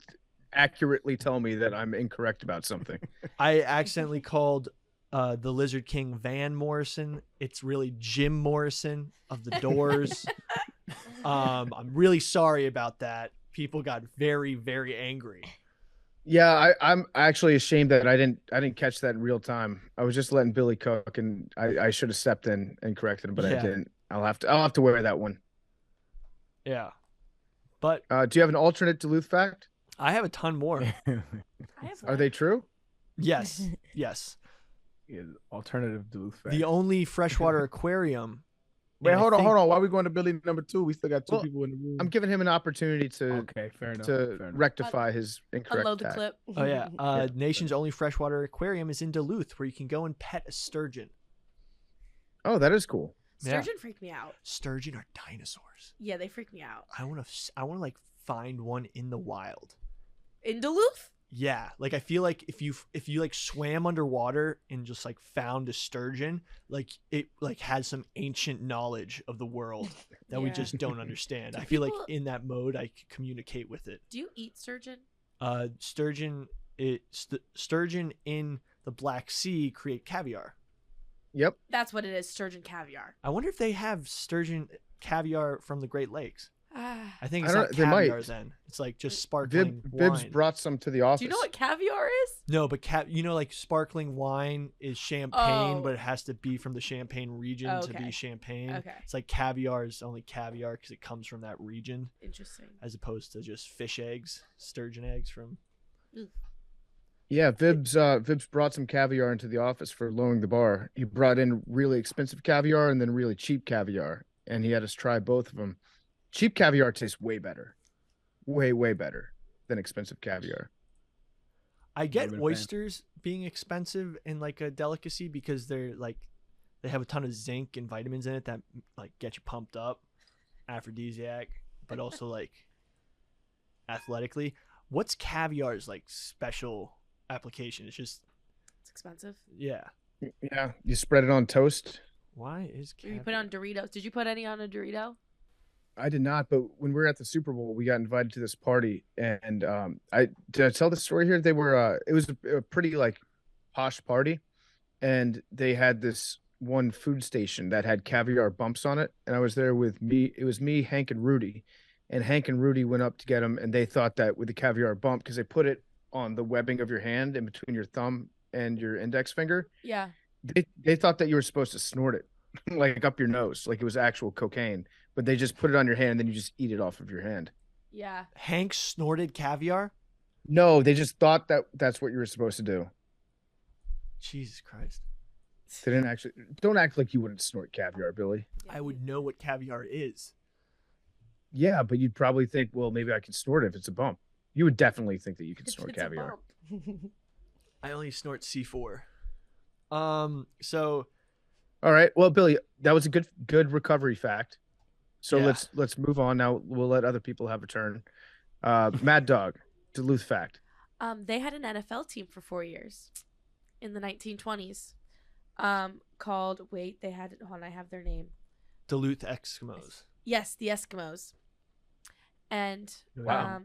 accurately tell me that I'm incorrect about something. I accidentally called the Lizard King Van Morrison. It's really Jim Morrison of the Doors. I'm really sorry about that. People got very, very angry. Yeah, I'm actually ashamed that I didn't catch that in real time. I was just letting Billy cook, and I should have stepped in and corrected him, but I Yeah. didn't. I'll have to wear that one. Yeah. But Do you have an alternate Duluth fact? I have a ton more. I have Are one. they true? Yes. Yes. Yeah, alternative Duluth fact. The only freshwater aquarium. Wait, and I hold on, think- hold on. Why are we going to Billy number 2? We still got 2 Well, people in the room. I'm giving him an opportunity to Okay, fair enough. fair enough. rectify his incorrect Unload the fact. clip. Oh yeah. Nation's only freshwater aquarium is in Duluth, where you can go and pet a sturgeon. Oh, that is cool. Yeah. Sturgeon freaked me out. Sturgeon are dinosaurs. Yeah, they freak me out. I want to like find one in the wild. In Duluth? Yeah, like I feel like if you like swam underwater and just like found a sturgeon, like it like has some ancient knowledge of the world that we Yeah. just don't understand. Do I feel like people- in that mode I could communicate with it. Do you eat sturgeon? Sturgeon in the Black Sea create caviar. Yep. That's what it is, sturgeon caviar. I wonder if they have sturgeon caviar from the Great Lakes. Ah. I think I it's don't not know, they might. caviar then. It's like just sparkling Bibbs wine. brought some to the office. Do you know what caviar is? No, but like sparkling wine is champagne, Oh. but it has to be from the Champagne region to Okay. be champagne. Okay. It's like caviar is only caviar because it comes from that region, Interesting. as opposed to just fish eggs, sturgeon eggs from. Yeah, Vibbs brought some caviar into the office for lowering the bar. He brought in really expensive caviar and then really cheap caviar, and he had us try both of them. Cheap caviar tastes way better, way better than expensive caviar. I get Never been a fan. oysters being expensive and like a delicacy because they're like they have a ton of zinc and vitamins in it that like get you pumped up, aphrodisiac, but also like athletically. What's caviar's like special application? It's just It's expensive. yeah. Yeah, you spread it on toast. Why is You caviar? put on Doritos. Did you put any on a Dorito? I did not, but when we were at the Super Bowl, we got invited to this party, and I tell the story here. They were it was a pretty like posh party, and they had this one food station that had caviar bumps on it, and I was there with me. It was me, Hank, and Rudy, and Hank and Rudy went up to get them, and they thought that with the caviar bump, because they put it on the webbing of your hand in between your thumb and your index finger, Yeah. they thought that you were supposed to snort it like up your nose, like it was actual cocaine, but they just put it on your hand and then you just eat it off of your hand. Yeah. Hank snorted caviar? No, they just thought that that's what you were supposed to do. Jesus Christ. They didn't actually. Don't act like you wouldn't snort caviar, Billy. I would know what caviar is. Yeah, but you'd probably think, well, maybe I can snort it if it's a bump. You would definitely think that you can It's- snort it's a caviar. bump. I only snort C4. So All right. Well, Billy, that was a good recovery fact. So Yeah. let's move on now. We'll let other people have a turn. Mad Dog, Duluth fact. They had an NFL team for 4 years in the 1920s. Called they had hold on, I have their name. Duluth Eskimos. Yes, the Eskimos. And Wow.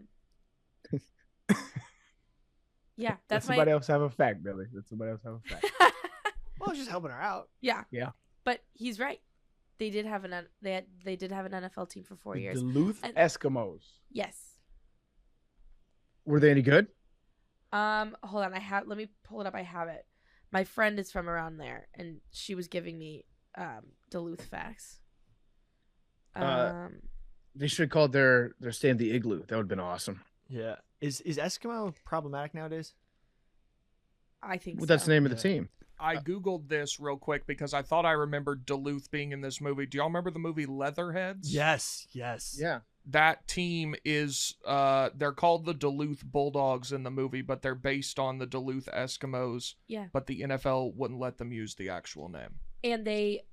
yeah, Let that's somebody my else have a fact, Billy. Let somebody else have a fact. Well, I was just helping her out. yeah. Yeah. But he's right. They did have they did have an NFL team for 4 The years. Duluth And- Eskimos. Yes. Were they any good? Hold on, let me pull it up. I have it. My friend is from around there and she was giving me Duluth facts. They should have called their stand the Igloo. That would have been awesome. Yeah. Is Eskimo problematic nowadays? I think Well, so. that's the name of the Yeah. team. I googled this real quick because I thought I remembered Duluth being in this movie. Do y'all remember the movie Leatherheads? Yes. Yes. Yeah. That team is they're called the Duluth Bulldogs in the movie, but they're based on the Duluth Eskimos. Yeah. But the NFL wouldn't let them use the actual name. And they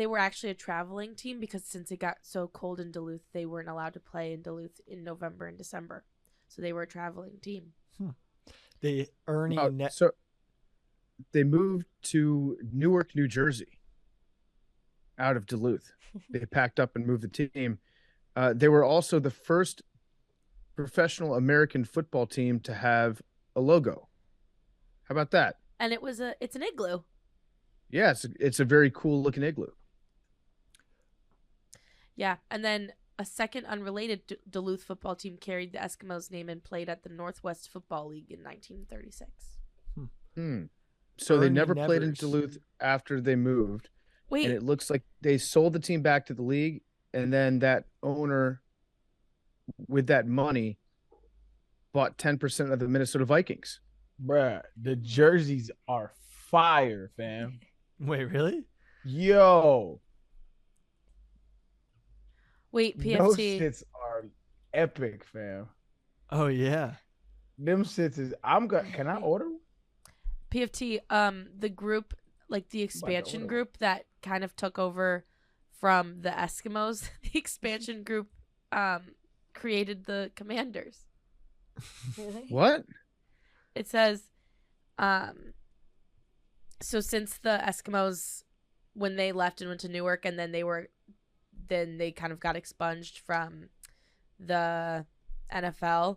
were actually a traveling team because since it got so cold in Duluth, they weren't allowed to play in Duluth in November and December. So they were a traveling team. The Ernie So they moved to Newark, New Jersey, out of Duluth. They packed up and moved the team. They were also the first professional American football team to have a logo. How about that? And it's an igloo. Yeah, it's a very cool looking igloo. Yeah, and then a second unrelated Duluth football team carried the Eskimos' name and played at the Northwest Football League in 1936. So they Ernie never played in Nevers. Duluth after they moved, Wait, and it looks like they sold the team back to the league, and then that owner, with that money, bought 10% of the Minnesota Vikings. Bruh, the jerseys are fire, fam. Wait, really? Yo, wait, those PFT. shits are epic, fam. Oh yeah. Them shits is. Can I order? PFT, the group, like the expansion order. group that kind of took over from the Eskimos, the expansion group created the Commanders. Really? What? It says, so since the Eskimos, when they left and went to Newark, and then they kind of got expunged from the NFL.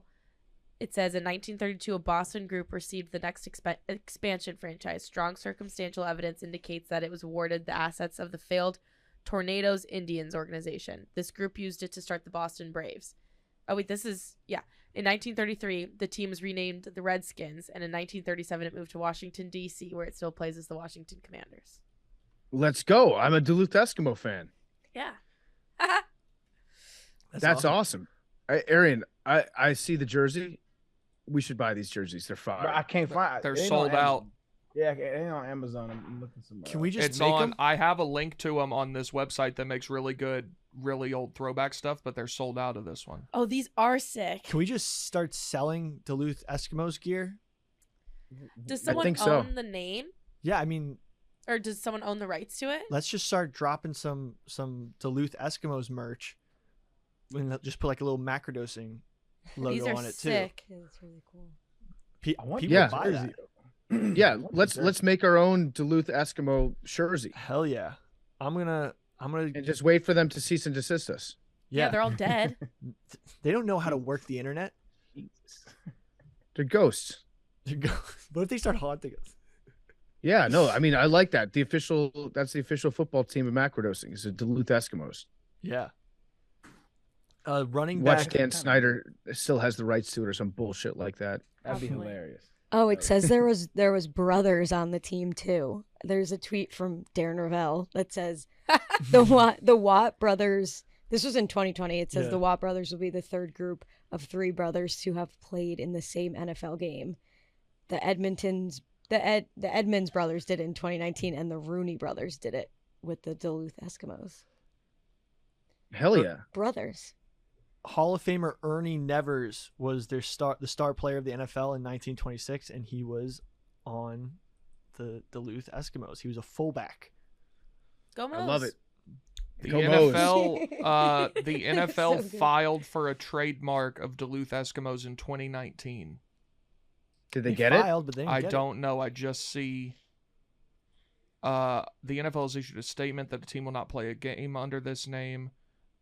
It says in 1932, a Boston group received the next expansion franchise. Strong circumstantial evidence indicates that it was awarded the assets of the failed Tornadoes Indians organization. This group used it to start the Boston Braves. Oh, wait, this is, yeah. In 1933, the team was renamed the Redskins, and in 1937, it moved to Washington, D.C., where it still plays as the Washington Commanders. Let's go. I'm a Duluth Eskimo fan. Yeah. That's awesome. Arian, I see the jersey. We should buy these jerseys. They're fire. Bro, I can't find. They're it ain't sold on out. Amazon. Yeah, it ain't on Amazon. I'm looking somewhere. Can we else. just It's make on. them? I have a link to them on this website that makes really good, really old throwback stuff, but they're sold out of this one. Oh, these are sick. Can we just start selling Duluth Eskimos gear? Does someone think so. own the name? Yeah, I mean, Or does someone own the rights to it? let's just start dropping some Duluth Duluth Eskimos merch. And just put like a little macrodosing logo These are on it sick. Yeah, that's really cool. too. I want People Yeah. buy that. jersey. Yeah, let's make our own Duluth Eskimo jersey Hell yeah. I'm gonna and just wait for them to cease and desist us. Yeah, yeah. they're all dead. They don't know how to work the internet. Jesus. They're ghosts. What if they start haunting us? Yeah, no, I mean I like that. That's the official football team of Macrodosing. Is the Duluth Eskimos. Yeah. Running Watch back. Dan Snyder still has the rights to it or some bullshit like that. That'd be Probably. hilarious. Oh, it says there was brothers on the team too. There's a tweet from Darren Ravel that says the Watt brothers. This was in 2020. It says Yeah. the Watt brothers will be the third group of 3 brothers to have played in the same NFL game. The Edmonds brothers did it in 2019, and the Rooney brothers did it with the Duluth Eskimos. Hell yeah. Brothers. Hall of Famer Ernie Nevers was the star player of the NFL in 1926, and he was on the Duluth Eskimos. He was a fullback. Go Moes. I love it. The Go Moes. NFL, the NFL So good. filed for a trademark of Duluth Eskimos in 2019. Did they get it? filed, but they didn't I get it. don't know. I just see. The NFL has issued a statement that the team will not play a game under this name.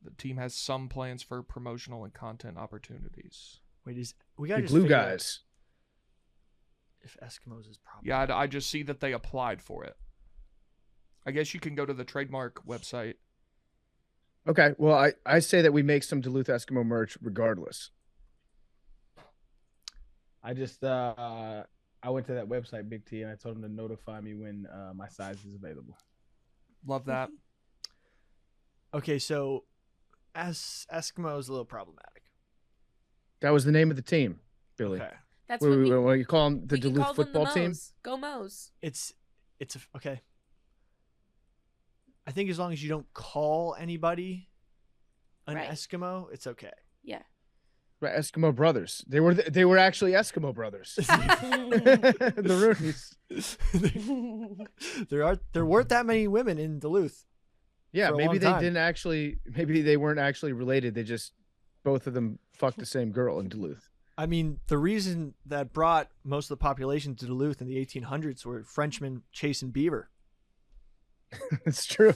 The team has some plans for promotional and content opportunities. Wait, we The gotta just glue figure out guys. if Eskimos is probably. Yeah, I just see that they applied for it. I guess you can go to the trademark website. Okay, well, I say that we make some Duluth Eskimo merch regardless. I just I went to that website, Big T, and I told them to notify me when my size is available. Love that. Okay, so Eskimo is a little problematic. That was the name of the team, Billy. Okay, That's What, what we, what you call them? The we can Duluth call them the football team? Moes. Go Moes. it's okay. I think as long as you don't call anybody an Right. Eskimo, it's okay. Yeah. Right, Eskimo brothers. They were actually Eskimo brothers. The Roonies. there weren't that many women in Duluth. Yeah, For a maybe long they time. didn't actually. Maybe they weren't actually related. They just both of them fucked the same girl in Duluth. I mean, the reason that brought most of the population to Duluth in the 1800s were Frenchmen chasing beaver. It's true.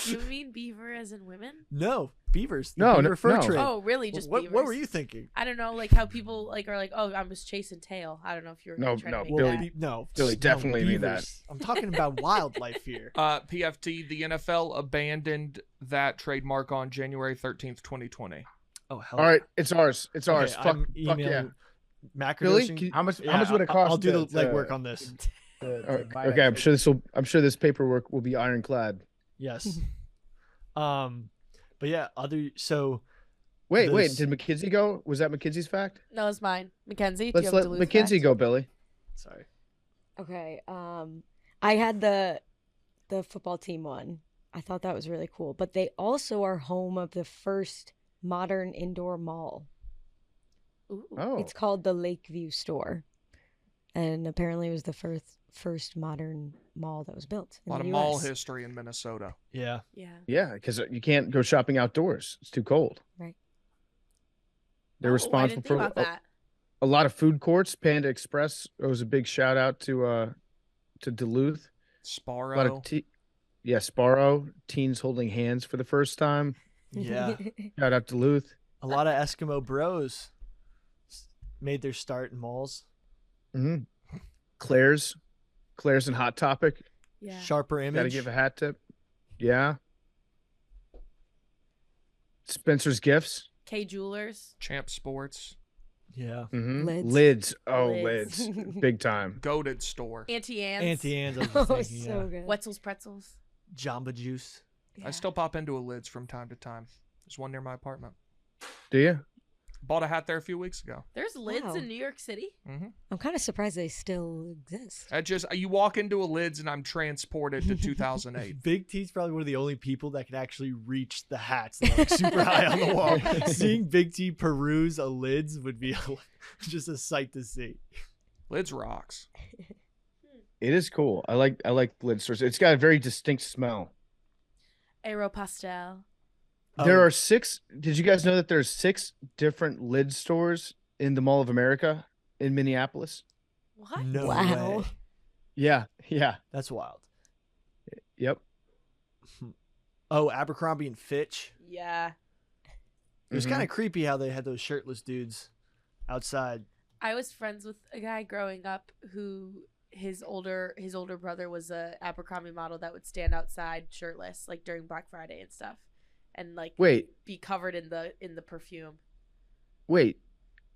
You mean beaver as in women? No, beavers. The No, beaver fur no. trade. Oh, really? Just what beavers? were you thinking? I don't know, like how people like are like, oh, I was chasing tail. I don't know if you were No, trying no, to make Billy- that. No, Billy, definitely mean that. beavers. I'm talking about wildlife here. PFT, the NFL abandoned that trademark on January 13th, 2020. Oh, hell. All right, it's ours. It's ours. Okay, Fuck, I'm fuck yeah. emailing Billy, Macrodosing. How much? Yeah, How much would it cost? I'll do the to- legwork on this. to buy Okay, that I'm sure this paperwork will be ironclad. Yes. But yeah, so Wait, This- did McKinsey go? Was that McKinsey's fact? No, it's mine. Mackenzie, do Let's you have let Duluth McKinsey facts? go, Billy. sorry. Okay. I had the football team one. I thought that was really cool. But they also are home of the first modern indoor mall. Ooh. Oh, It's called the Lakeview Store. And apparently it was the first modern mall that was built A in lot the of mall US. history in Minnesota. Yeah. Yeah. yeah, because you can't go shopping outdoors. It's too cold. Right. They're Oh, I responsible didn't think for about that. a lot of food courts. Panda Express was a big shout out to Duluth. A lot Sparrow. of Sparrow teens holding hands for the first time. Yeah. Shout out Duluth. A lot of Eskimo bros made their start in malls. Mm-hmm. Claire's and Hot Topic. Yeah. Sharper Got to image. give a hat tip. Yeah. Spencer's Gifts. K Jewelers. Champ Sports. Yeah. Mm-hmm. Lids. Lids. Oh, Lids. lids. Big time. Goated store. Auntie Anne's. Auntie Anne's. I was Oh, just thinking, so yeah. good. Wetzel's Pretzels. Jamba Juice. Yeah. I still pop into a Lids from time to time. There's one near my apartment. Do you? Bought a hat there a few weeks ago. There's lids Wow. in New York City. I'm kind of surprised they still exist. I just you walk into a Lids and I'm transported to 2008. Big T's probably one of the only people that can actually reach the hats that are like super high on the wall. Seeing Big T peruse a lids would be just a sight to see. Lids rocks. It is cool. I like lid stores. It's got a very distinct smell. Aeropostale. There Oh, are 6. Did you guys know that there's 6 different lid stores in the Mall of America in Minneapolis? What? no Wow. way. Yeah. That's wild. Yep. Oh, Abercrombie and Fitch. Yeah. It was Mhm. kind of creepy how they had those shirtless dudes outside. I was friends with a guy growing up who his older brother was a Abercrombie model that would stand outside shirtless like during Black Friday and stuff, and like Wait. be covered in the perfume.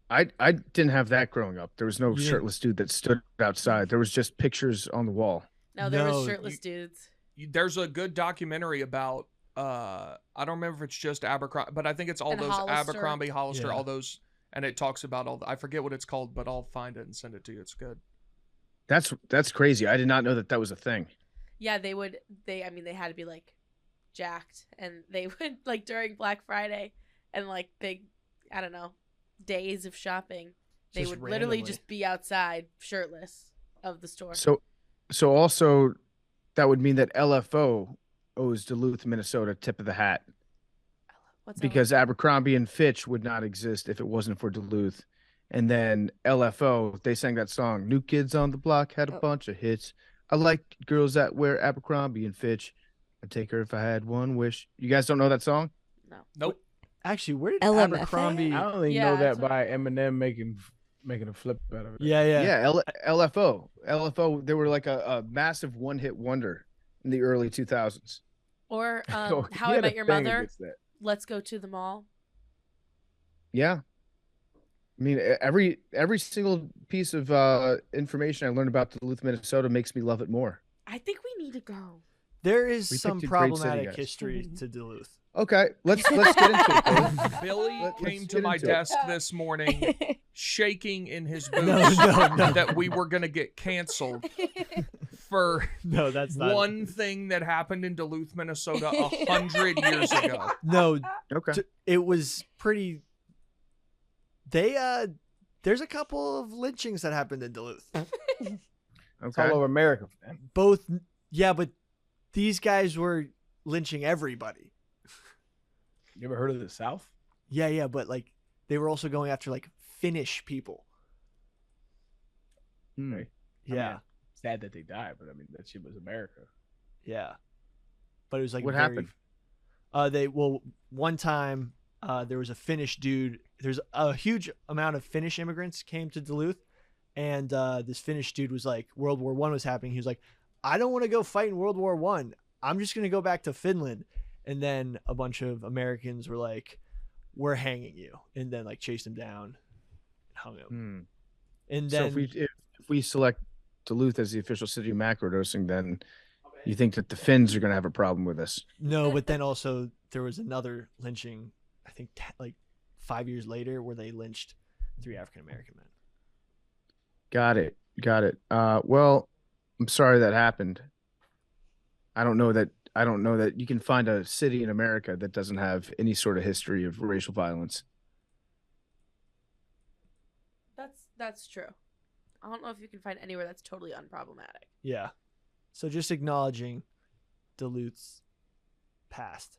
I didn't have that growing up. There was no You didn't- shirtless dude that stood outside. There was just pictures on the wall. No, there No, was shirtless dudes. There's a good documentary about I don't remember if it's just Abercrombie, but I think it's all And those Hollister. Abercrombie, Hollister, Yeah. all those, and it talks about all. I forget what it's called, but I'll find it and send it to you. It's good. That's crazy. I did not know that was a thing. Yeah, they would. They had to be like jacked, and they would like during Black Friday and like big, I don't know, days of shopping. They Just would literally randomly. just be outside shirtless of the store. So also that would mean that LFO owes Duluth, Minnesota tip of the hat What's because Abercrombie and Fitch would not exist if it wasn't for Duluth. And then LFO, they sang that song, New Kids on the Block had a Oh. bunch of hits. I like girls that wear Abercrombie and Fitch. I'd take her if I had one wish. You guys don't know that song? No. Nope. Actually, where did LMFAO? Abercrombie? I only Yeah, know that that's what- by Eminem making a flip out of it. Yeah. Yeah, LFO. They were like a massive one-hit wonder in the early 2000s. Or Oh, How he I had a Met Your thing Mother. against that. Let's go to the mall. Yeah. I mean, every single piece of information I learned about Duluth, Minnesota makes me love it more. I think we need to go. There is We some picked a great city, problematic guys. history to Duluth. Okay, let's get into it. Billy. Billy Let's came to get my into it. desk this morning, shaking in his boots No. that we were gonna get canceled for No, that's not one thing that happened in Duluth, Minnesota 100 years ago. No, Okay. it was pretty. There's a couple of lynchings that happened in Duluth. It's Okay. all over America, man. Both, yeah, but these guys were lynching everybody. You ever heard of the South? Yeah, but like they were also going after like Finnish people. Hmm. Right. Yeah, Sad that they died, but I mean that shit was America. yeah. but it was like What very, happened? One time there was a Finnish dude. There's a huge amount of Finnish immigrants came to Duluth, and this Finnish dude was like, World War I was happening. He was like, I don't want to go fight in World War I. I'm just gonna go back to Finland. And then a bunch of Americans were like, we're hanging you, and then like chased him down and hung him. And then So if we select Duluth as the official city of macrodosing, then you think that the Finns are going to have a problem with us? no, but then also there was another lynching, I think like 5 years later, where they lynched 3 African American men. Got it. Well, I'm sorry that happened. I don't know that you can find a city in America that doesn't have any sort of history of racial violence. That's true. I don't know if you can find anywhere that's totally unproblematic. Yeah. So just acknowledging Duluth's past.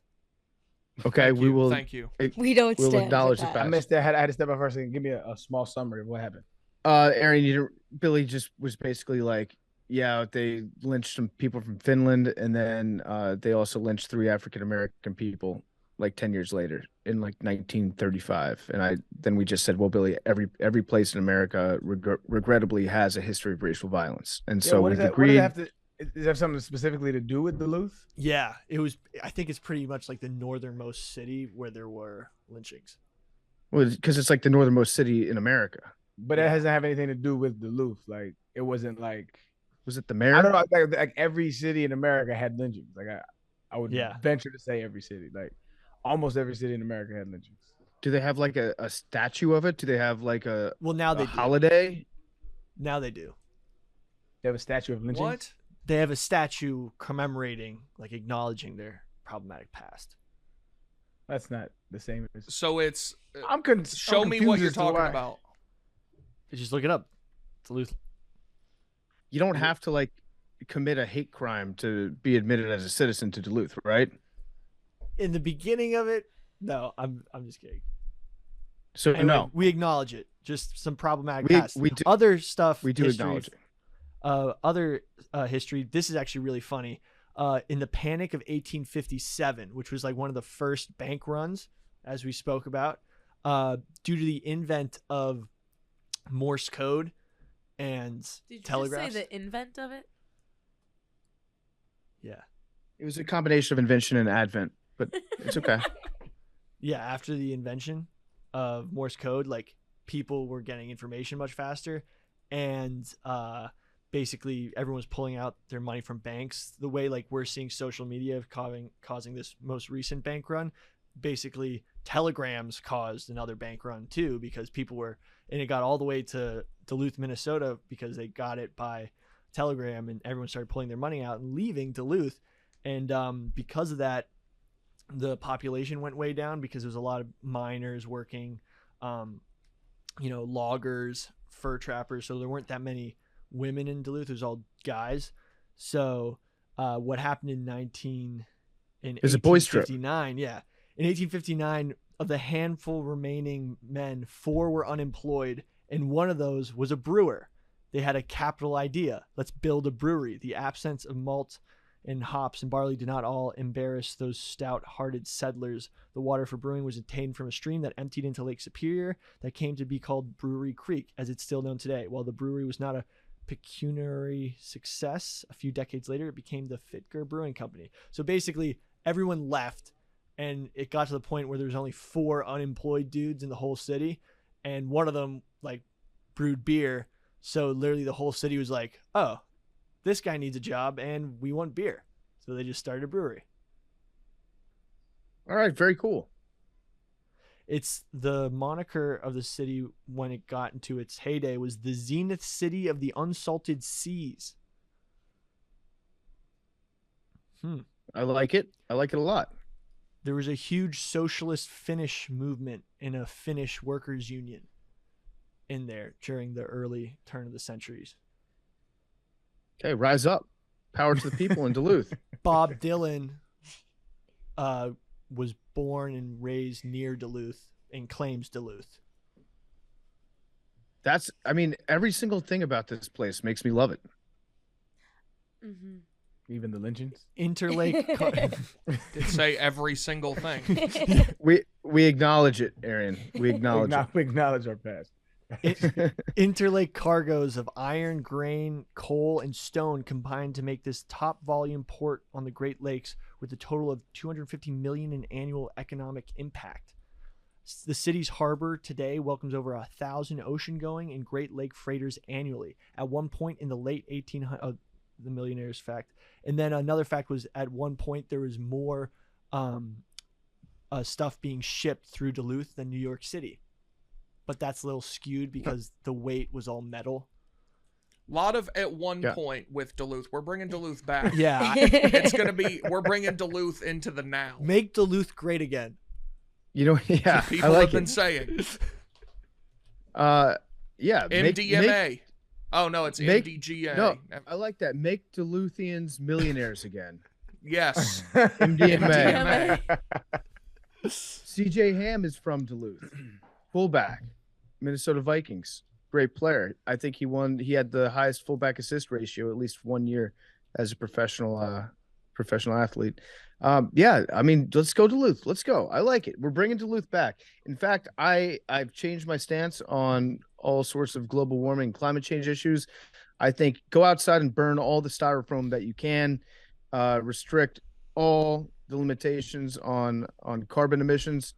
Okay, Thank we you. will. Thank you. We don't We'll stand acknowledge for the that. I past. missed that. I had to step up first and give me a small summary of what happened. Arian, Billy just was basically like, yeah, they lynched some people from Finland, and then they also lynched 3 African American people like 10 years later in like 1935. And then we just said, well, Billy, every place in America regrettably has a history of racial violence, and so what we've does agreed. that have to? Does that have something specifically to do with Duluth? Yeah, it was. I think it's pretty much like the northernmost city where there were lynchings. Well, because it's like the northernmost city in America. But it doesn't have anything to do with Duluth. Like it wasn't like Was it the mayor? I don't know. Like every city in America had lynchings. Like I would venture to say every city. Like almost every city in America had lynchings. Do they have like a statue of it? Do they have like a Now they do. holiday? Now they do. They have a statue of lynchings. What? They have a statue commemorating, like acknowledging their problematic past. That's not the same as. So it's Show me what you're talking about. Just look it up. Duluth. You don't have to like commit a hate crime to be admitted as a citizen to Duluth, right? In the beginning of it, no, I'm just kidding. So Anyway, no, we acknowledge it. Just some problematic We- past. we do- Other stuff. we do history, acknowledge it. Other history. This is actually really funny. In the Panic of 1857, which was like one of the first bank runs, as we spoke about, due to the invent of Morse code and Did you telegraphs. just say the invent of it? Yeah. It was a combination of invention and advent, but it's okay. Yeah, after the invention of Morse code, like people were getting information much faster, and basically everyone was pulling out their money from banks. The way like we're seeing social media causing this most recent bank run, basically telegrams caused another bank run too, because people were, and it got all the way to Duluth, Minnesota, because they got it by telegram, and everyone started pulling their money out and leaving Duluth, and because of that, the population went way down because there was a lot of miners working, loggers, fur trappers. So there weren't that many women in Duluth. It was all guys. So what happened in It's a boys' trip. 1859? Yeah, in 1859, of the handful remaining men, 4 were unemployed, and one of those was a brewer. They had a capital idea: let's build a brewery. The absence of malt and hops and barley did not all embarrass those stout-hearted settlers. The water for brewing was obtained from a stream that emptied into Lake Superior that came to be called Brewery Creek, as it's still known today. While the brewery was not a pecuniary success, a few decades later, it became the Fitger Brewing Company. So basically, everyone left, and it got to the point where there was only 4 unemployed dudes in the whole city, and one of them, like, brewed beer. So literally the whole city was like, oh, this guy needs a job and we want beer. So they just started a brewery. All right, very cool. It's the moniker of the city when it got into its heyday was the Zenith City of the Unsalted Seas. I like it. I like it a lot. There was a huge socialist Finnish movement in a Finnish workers' union in there during the early turn of the centuries. Okay, rise up. Power to the people in Duluth. Bob Dylan was born and raised near Duluth and claims Duluth. Every single thing about this place makes me love it. Mm-hmm. Even the lynchings. Interlake. Did say every single thing. We acknowledge it, Arian. We acknowledge it. We acknowledge our past. Interlake cargoes of iron, grain, coal, and stone combined to make this top volume port on the Great Lakes with a total of 250 million in annual economic impact. The city's harbor today welcomes over 1,000 ocean-going and Great Lake freighters annually. At one point in the late 1800s, the millionaire's fact, and then another fact was at one point there was more stuff being shipped through Duluth than New York City. But that's a little skewed because the weight was all metal. A lot of at one point with Duluth. We're bringing Duluth back. Yeah. It's going to be, we're bringing Duluth into the now. Make Duluth great again. You know, yeah, People I like have been it. saying. Yeah. MDMA. Oh, no, it's MDGA. No, I like that. Make Duluthians millionaires again. Yes. MDMA. CJ Ham is from Duluth. Fullback. Minnesota Vikings. Great player. I think he had the highest fullback assist ratio at least 1 year as a professional athlete. Yeah, I mean, let's go Duluth. Let's go. I like it. We're bringing Duluth back. In fact, I've changed my stance on all sorts of global warming, climate change issues. I think go outside and burn all the styrofoam that you can, restrict all the limitations on carbon emissions.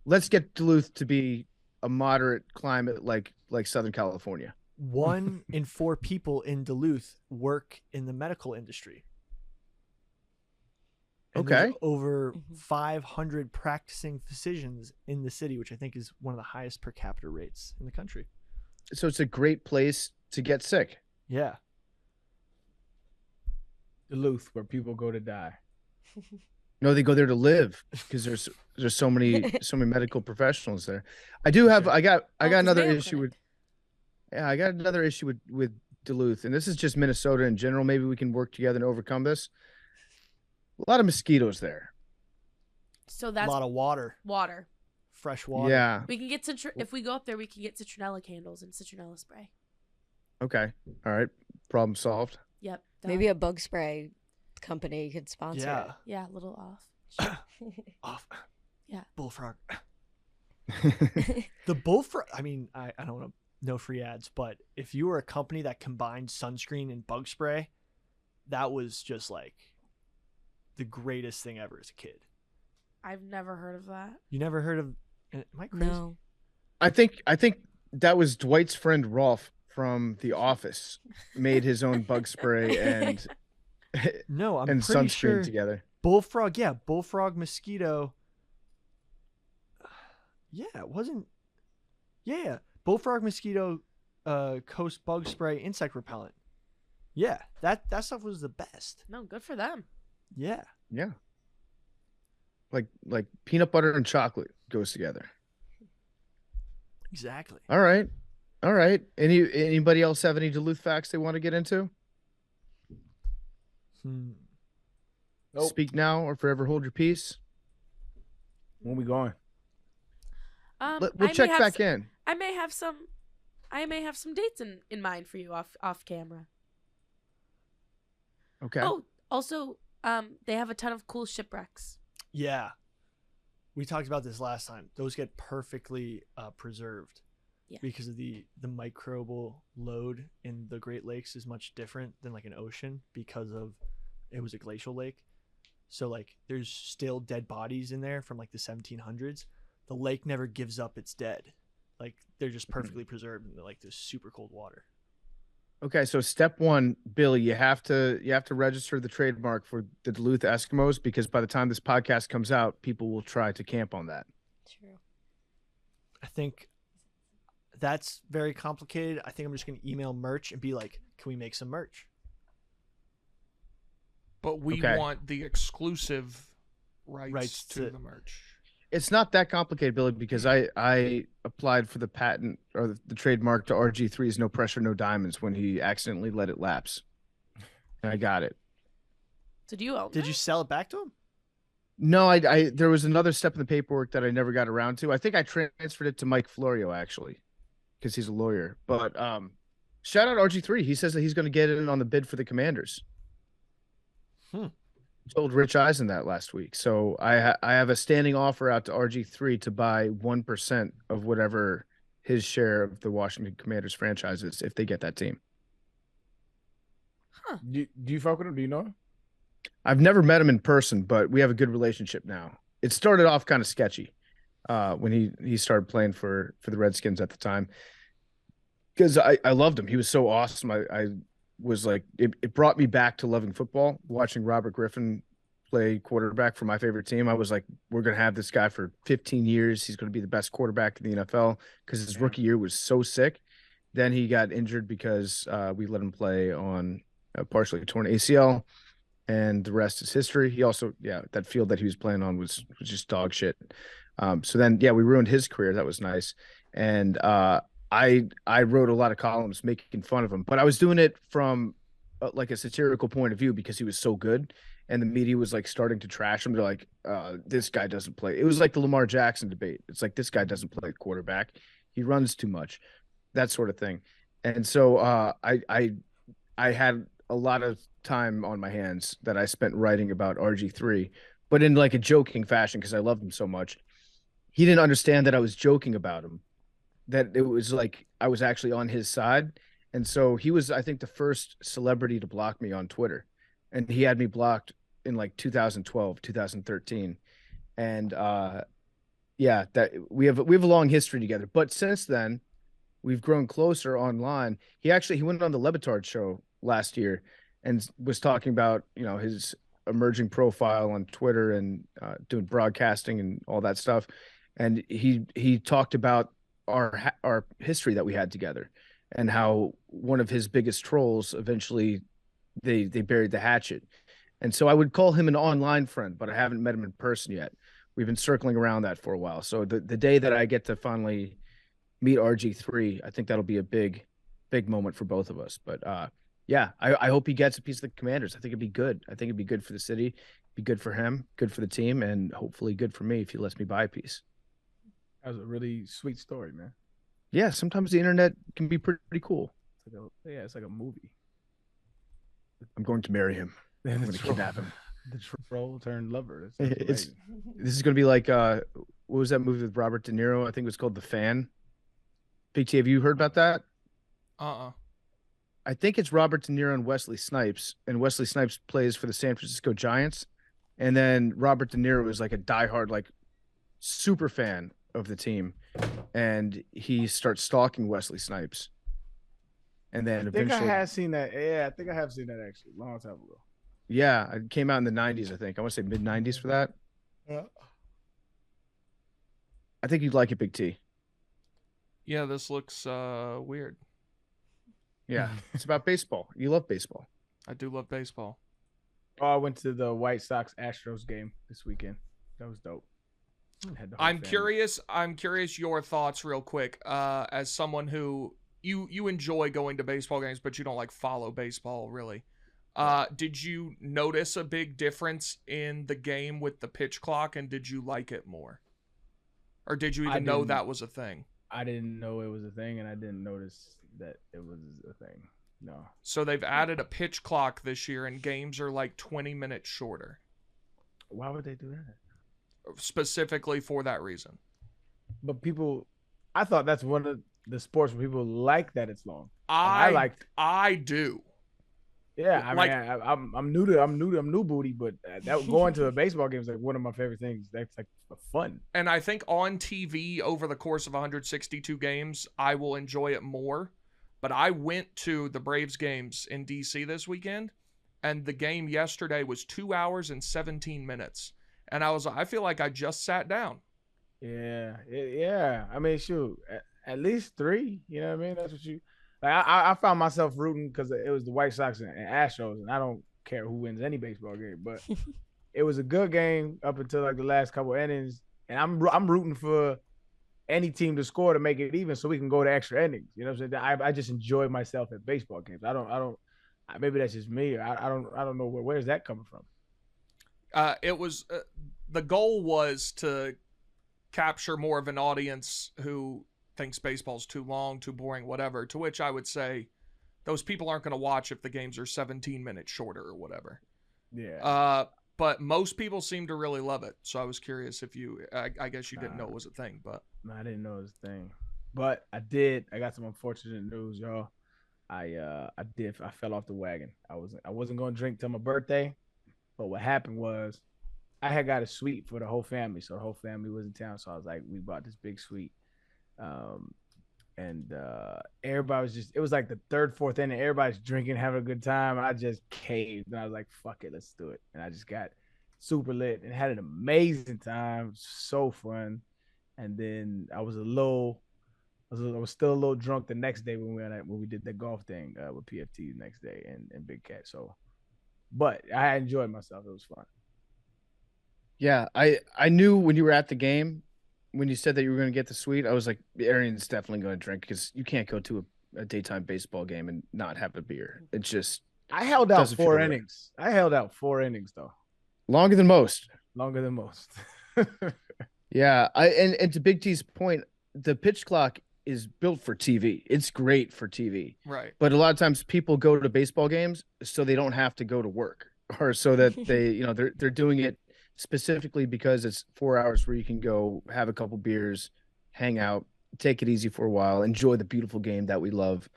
Let's get Duluth to be a moderate climate like Southern California. 1 in 4 people in Duluth work in the medical industry. And there's over 500 practicing physicians in the city, which I think is one of the highest per capita rates in the country. So it's a great place to get sick. Yeah. Duluth, where people go to die. No, they go there to live because there's so many medical professionals there. I got another issue with Duluth, and this is just Minnesota in general. Maybe we can work together and overcome this. A lot of mosquitoes there. So that's a lot of water. Fresh water. Yeah. We can get if we go up there, we can get citronella candles and citronella spray. Okay. All right. Problem solved. Yep. Maybe a bug spray company could sponsor it. Yeah, a little off. Off. Yeah. Bullfrog. The bullfrog. I mean, I don't want to no free ads, but if you were a company that combined sunscreen and bug spray, that was just like the greatest thing ever as a kid. I've never heard of that. You never heard of? Am I crazy? No. I think that was Dwight's friend Rolf from The Office made his own bug spray and no, I'm and pretty sunscreen sure together. Bullfrog, yeah, bullfrog mosquito. Yeah, it wasn't. Yeah, bullfrog mosquito, coast bug spray, insect repellent. Yeah, that stuff was the best. No, good for them. Yeah. Yeah. Like peanut butter and chocolate goes together. Exactly. All right. Anybody else have any Duluth facts they want to get into? Nope. Speak now or forever hold your peace. When we going? We'll check back in. I may have some dates in mind for you off camera. Okay. Oh, also, they have a ton of cool shipwrecks. Yeah. We talked about this last time. Those get perfectly preserved. Yeah. Because of the microbial load in the Great Lakes is much different than like an ocean because of it was a glacial lake. So like there's still dead bodies in there from like the 1700s. The lake never gives up its dead. Like they're just perfectly preserved in like this super cold water. Okay, so step 1, Billy, you have to register the trademark for the Duluth Eskimos because by the time this podcast comes out, people will try to camp on that. True. I think that's very complicated. I think I'm just going to email merch and be like, can we make some merch? But we want the exclusive rights to the merch. It's not that complicated, Billy, because I applied for the patent or the trademark to RG3's No Pressure, No Diamonds when he accidentally let it lapse. And I got it. So do you own Did that? you sell it back to him? No, I there was another step in the paperwork that I never got around to. I think I transferred it to Mike Florio, actually, because he's a lawyer. But shout out RG3. He says that he's going to get in on the bid for the Commanders. Told Rich Eisen that last week. So I have a standing offer out to RG3 to buy 1% of whatever his share of the Washington Commanders franchise is if they get that team. Do you fuck with him? Do you know him? I've never met him in person, but we have a good relationship now. It started off kind of sketchy when he started playing for the Redskins at the time, because I loved him. He was so awesome. I was like, it brought me back to loving football, watching Robert Griffin play quarterback for my favorite team. I was like, we're going to have this guy for 15 years. He's going to be the best quarterback in the NFL, because his rookie year was so sick. Then he got injured because we let him play on a partially torn ACL, and the rest is history. He also, that field that he was playing on was just dog shit. So then, we ruined his career. That was nice. And I wrote a lot of columns making fun of him, but I was doing it from like a satirical point of view because he was so good, and the media was like starting to trash him. They're like, this guy doesn't play. It was like the Lamar Jackson debate. It's like, this guy doesn't play quarterback. He runs too much, that sort of thing. And so I had a lot of time on my hands that I spent writing about RG3, but in like a joking fashion, because I loved him so much. He didn't understand that I was joking about him, that it was like I was actually on his side. And so he was, I think, the first celebrity to block me on Twitter. And he had me blocked in like 2012, 2013. And that we have a long history together. But since then, we've grown closer online. He went on the Le Batard show last year and was talking about, his emerging profile on Twitter and doing broadcasting and all that stuff. And he talked about our history that we had together, and how one of his biggest trolls eventually they buried the hatchet. And so I would call him an online friend, but I haven't met him in person yet. We've been circling around that for a while. So the day that I get to finally meet RG3, I think that'll be a big moment for both of us. But I hope he gets a piece of the Commanders. I think it'd be good. I think it'd be good for the city, be good for him, good for the team, and hopefully good for me if he lets me buy a piece. That was a really sweet story, man. Yeah, sometimes the internet can be pretty cool. It's like a movie. I'm going to marry him. I'm going to kidnap him. The troll turned lover. This is going to be like what was that movie with Robert De Niro? I think it was called The Fan. Big T, have you heard about that? I think it's Robert De Niro and Wesley Snipes, and Wesley Snipes plays for the San Francisco Giants, and then Robert De Niro is like a diehard, like super fan of the team, and he starts stalking Wesley Snipes. And then eventually, I think I have seen that. Yeah, I think I have seen that actually, a long time ago. Yeah, it came out in the 90s, I think. I want to say mid 90s for that. Yeah. I think you'd like it, Big T. Yeah, this looks weird. Yeah, it's about baseball. You love baseball. I do love baseball. Oh, I went to the White Sox Astros game this weekend. That was dope. I'm curious your thoughts real quick. As someone who you enjoy going to baseball games, but you don't like follow baseball really. Did you notice a big difference in the game with the pitch clock, and did you like it more? Or did you even know that was a thing? I didn't know it was a thing, and I didn't notice that it was a thing. No. So they've added a pitch clock this year, and games are like 20 minutes shorter. Why would they do that? Specifically for that reason. But I thought that's one of the sports where people like that it's long. I do. Yeah, I'm new booty, but that going to a baseball game is like one of my favorite things. That's like fun. And I think on TV over the course of 162 games, I will enjoy it more. But I went to the Braves games in DC this weekend, and the game yesterday was 2 hours and 17 minutes. And I feel like I just sat down. Yeah. I mean, shoot, at least 3. You know what I mean? That's what you. Like, I found myself rooting because it was the White Sox and Astros, and I don't care who wins any baseball game, but it was a good game up until like the last couple innings, and I'm rooting for any team to score to make it even, so we can go to extra innings. You know what I'm saying? I just enjoy myself at baseball games. I don't. Maybe that's just me. I don't know where's that coming from. It was the goal was to capture more of an audience who thinks baseball's too long, too boring, whatever, to which I would say those people aren't going to watch if the games are 17 minutes shorter or whatever. Yeah. But most people seem to really love it. So I was curious if you, I guess you didn't know it was a thing, but No, I didn't know it was a thing. But I got some unfortunate news, y'all. I fell off the wagon. I wasn't gonna drink till my birthday, but what happened was I had got a suite for the whole family, so the whole family was in town. So I was like, we bought this big suite, and everybody was it was like the third, fourth inning. Everybody's drinking, having a good time. I just caved, and I was like, fuck it, let's do it. And I just got super lit and had an amazing time, so fun. And then I was still a little drunk the next day when we did the golf thing with PFT the next day and Big Cat. So, but I enjoyed myself. It was fun. Yeah, I knew when you were at the game, when you said that you were going to get the suite, I was like, Arian's definitely going to drink because you can't go to a daytime baseball game and not have a beer. It's just I held out doesn't feel 4 right. innings. I held out 4 innings though. Longer than most. Longer than most. Yeah, and to Big T's point, the pitch clock is built for TV. It's great for TV. right. But a lot of times people go to baseball games so they don't have to go to work, or so that they, they're doing it specifically because it's 4 hours where you can go have a couple beers, hang out, take it easy for a while, enjoy the beautiful game that we love.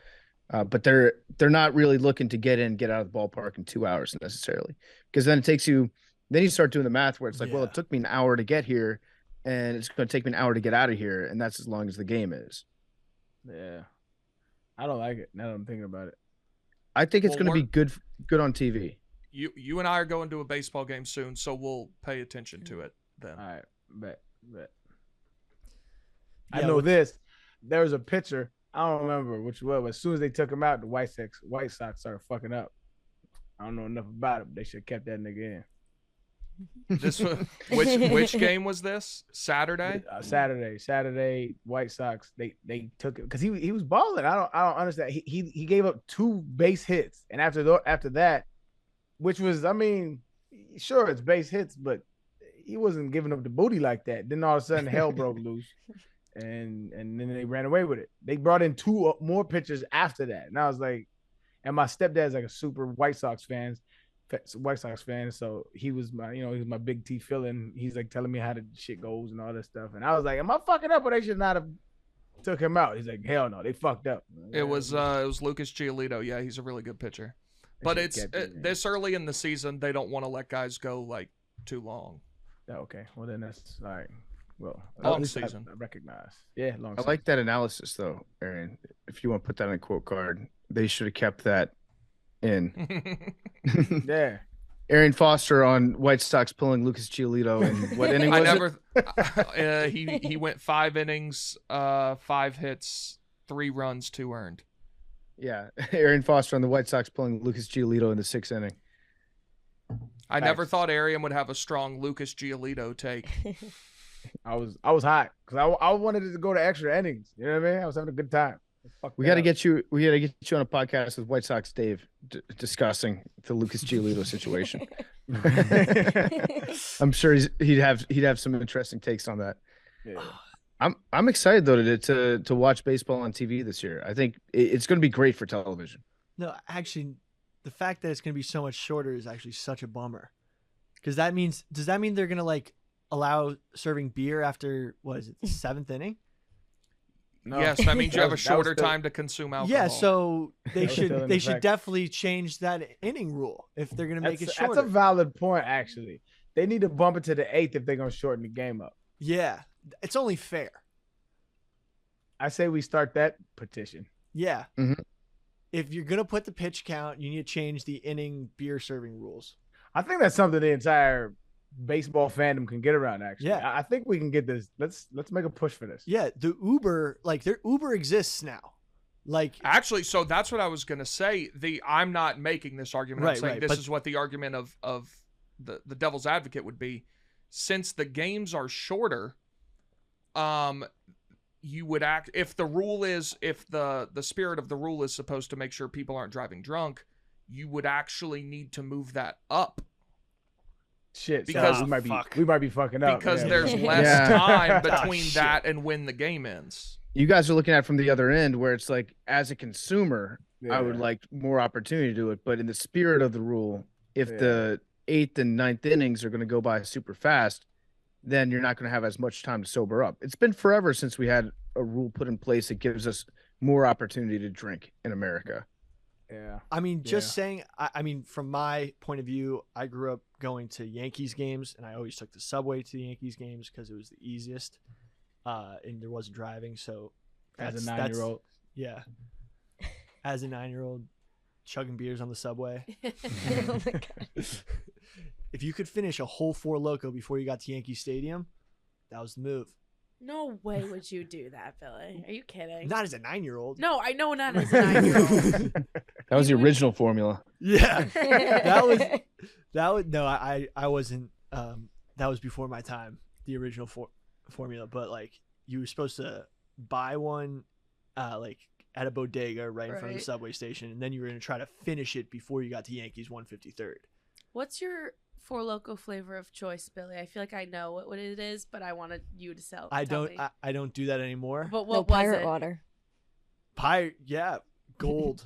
But they're not really looking to get out of the ballpark in 2 hours necessarily, because then you start doing the math where it's like, well, it took me an hour to get here and it's going to take me an hour to get out of here. And that's as long as the game is. Yeah. I don't like it now that I'm thinking about it. I think it's going to be good on TV. You and I are going to a baseball game soon, so we'll pay attention to it then. All right, bet. Yeah, I know this. There was a pitcher. I don't remember which one, but as soon as they took him out, the White Sox started fucking up. I don't know enough about it, but they should have kept that nigga in. This which game was this? Saturday? Saturday. White Sox. They took it because he was balling. I don't understand. He gave up 2 base hits, and after that, which was, I mean, sure it's base hits, but he wasn't giving up the booty like that. Then all of a sudden hell broke loose, and then they ran away with it. They brought in 2 more pitchers after that, and I was like, and my stepdad's like a super White Sox fan, so he was my big T fill-in. He's like telling me how the shit goes and all that stuff, and I was like, am I fucking up, or they should not have took him out? He's like, hell no, they fucked up. It was Lucas Giolito. Yeah, he's a really good pitcher. But it's this early in the season, they don't want to let guys go like too long. Okay, well then that's all right. Well, long season. I recognize. Yeah, long. I like that analysis though, Arian. If you want to put that on a quote card, they should have kept that in. Yeah. Arian Foster on White Sox pulling Lucas Giolito in what inning was it? He went 5 innings, 5 hits, 3 runs, 2 earned. Yeah, Arian Foster on the White Sox pulling Lucas Giolito in the 6th inning. I never thought Arian would have a strong Lucas Giolito take. I was hot because I wanted it to go to extra innings. You know what I mean? I was having a good time. We got to get you. We got to get you on a podcast with White Sox Dave discussing the Lucas Giolito situation. I'm sure he'd have some interesting takes on that. Yeah. I'm excited though to watch baseball on TV this year. I think it's going to be great for television. No, actually, the fact that it's going to be so much shorter is actually such a bummer. Because does that mean they're going to like allow serving beer after what is it, the 7th inning? No. Yes, that means you have a shorter time to consume alcohol. Yeah, so they should definitely change that inning rule if they're going to make it shorter. That's a valid point, actually. They need to bump it to the 8th if they're going to shorten the game up. Yeah, it's only fair. I say we start that petition. Yeah. Mm-hmm. If you're going to put the pitch count, you need to change the inning beer serving rules. I think that's something the entire baseball fandom can get around, actually. Yeah. I think we can get this. Let's make a push for this. Yeah, the Uber, their Uber exists now. Actually, so that's what I was gonna say. I'm not making this argument. I'm saying this is what the argument of the devil's advocate would be. Since the games are shorter, you would act if the spirit of the rule is supposed to make sure people aren't driving drunk, you would actually need to move that up. Shit, because we might be fucking up because there's less time between that and when the game ends. You guys are looking at it from the other end, where it's like, as a consumer, I would like more opportunity to do it. But in the spirit of the rule, if eighth and ninth innings are going to go by super fast, then you're not going to have as much time to sober up. It's been forever since we had a rule put in place that gives us more opportunity to drink in America. Yeah. I mean, just saying, I mean, from my point of view, I grew up going to Yankees games, and I always took the subway to the Yankees games because it was the easiest, and there wasn't driving. So As a 9-year-old. Yeah. As a 9-year-old, chugging beers on the subway. Oh my God. If you could finish a whole Four Loko before you got to Yankee Stadium, that was the move. No way would you do that, Billy. Are you kidding? Not as a 9-year-old. No, I know not as a 9-year-old. That was the original formula. Yeah. that was no, I wasn't that was before my time, the original formula, but like you were supposed to buy one like at a bodega right in front of the subway station, and then you were going to try to finish it before you got to Yankees 153rd. What's your Four Loko flavor of choice, Billy? I feel like I know what it is, but I wanted you to tell. I tell don't me. I don't do that anymore. But what No, was pirate it? water. Pirate, yeah, gold.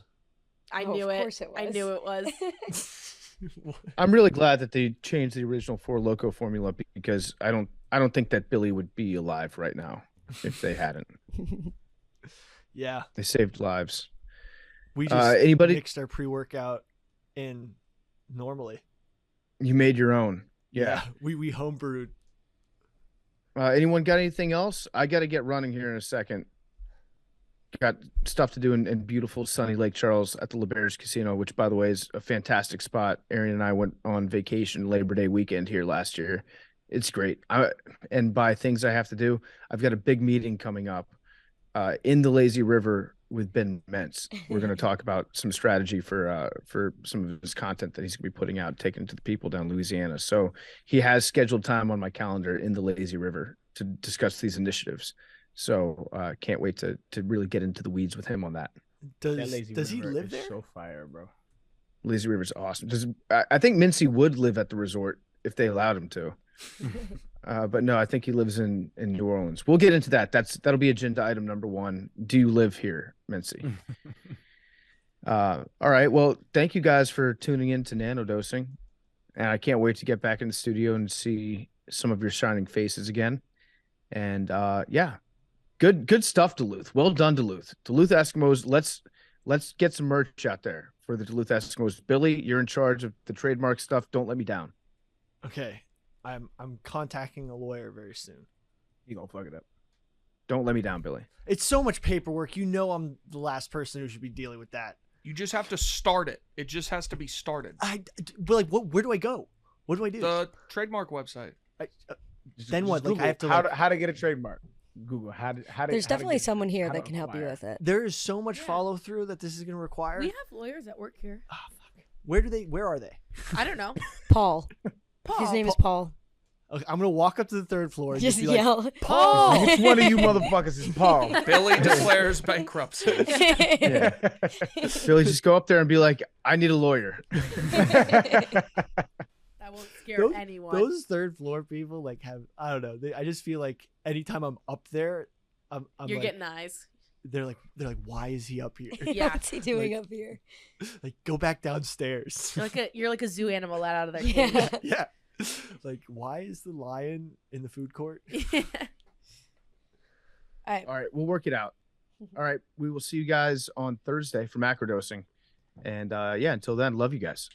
I Oh, knew of it. course it I was. knew it was. I'm really glad that they changed the original Four Loko formula because I don't think that Billy would be alive right now if they hadn't. Yeah, They saved lives. we just anybody? mixed our pre-workout in normally. You made your own. Yeah. We homebrewed. Anyone got anything else? I got to get running here in a second. Got stuff to do in beautiful sunny Lake Charles at the LeBares Casino, which, by the way, is a fantastic spot. Arian and I went on vacation Labor Day weekend here last year. It's great. And by things I have to do, I've got a big meeting coming up in the Lazy River with Ben Mentz. We're going to talk about some strategy for some of his content that he's going to be putting out, taking to the people down in Louisiana. So he has scheduled time on my calendar in the Lazy River to discuss these initiatives. So can't wait to really get into the weeds with him on that. Does he live there? So fire, bro. Lazy River's awesome. I think Mincy would live at the resort if they allowed him to. But no, I think he lives in New Orleans. We'll get into that. That'll be agenda item number 1. Do you live here, Mincy? All right. Well, thank you guys for tuning in to Nanodosing. And I can't wait to get back in the studio and see some of your shining faces again. And yeah. Good stuff, Duluth. Well done, Duluth. Duluth Eskimos, let's get some merch out there for the Duluth Eskimos. Billy, you're in charge of the trademark stuff. Don't let me down. Okay. I'm contacting a lawyer very soon. You gonna fuck it up. Don't let me down, Billy. It's so much paperwork. You know I'm the last person who should be dealing with that. You just have to start it. It just has to be started. But like, where do I go? What do I do? The trademark website. Then what? Like, Google I have to how to get a trademark. Google how to There's definitely get, someone here how that to can help you acquire. with it. There is so much follow through that this is going to require. We have lawyers that work here. Oh, fuck. Where are they? I don't know. Paul. Paul. His name is Paul. Okay, I'm going to walk up to the 3rd floor and Just be like, yell. Paul. Which one of you motherfuckers is Paul? Billy declares bankruptcy. Yeah. Billy, just go up there and be like, I need a lawyer. That won't scare anyone. Those 3rd floor people like have, I don't know. I just feel like anytime I'm up there, I'm You're like, getting eyes. they're like, why is he up here? Yeah. What's he doing up here? Like, go back downstairs. You're like a zoo animal let out of their Yeah. cage. Yeah. Like, why is the lion in the food court? All right. All right, we'll work it out. All right, we will see you guys on Thursday for Macrodosing. And yeah, until then, love you guys.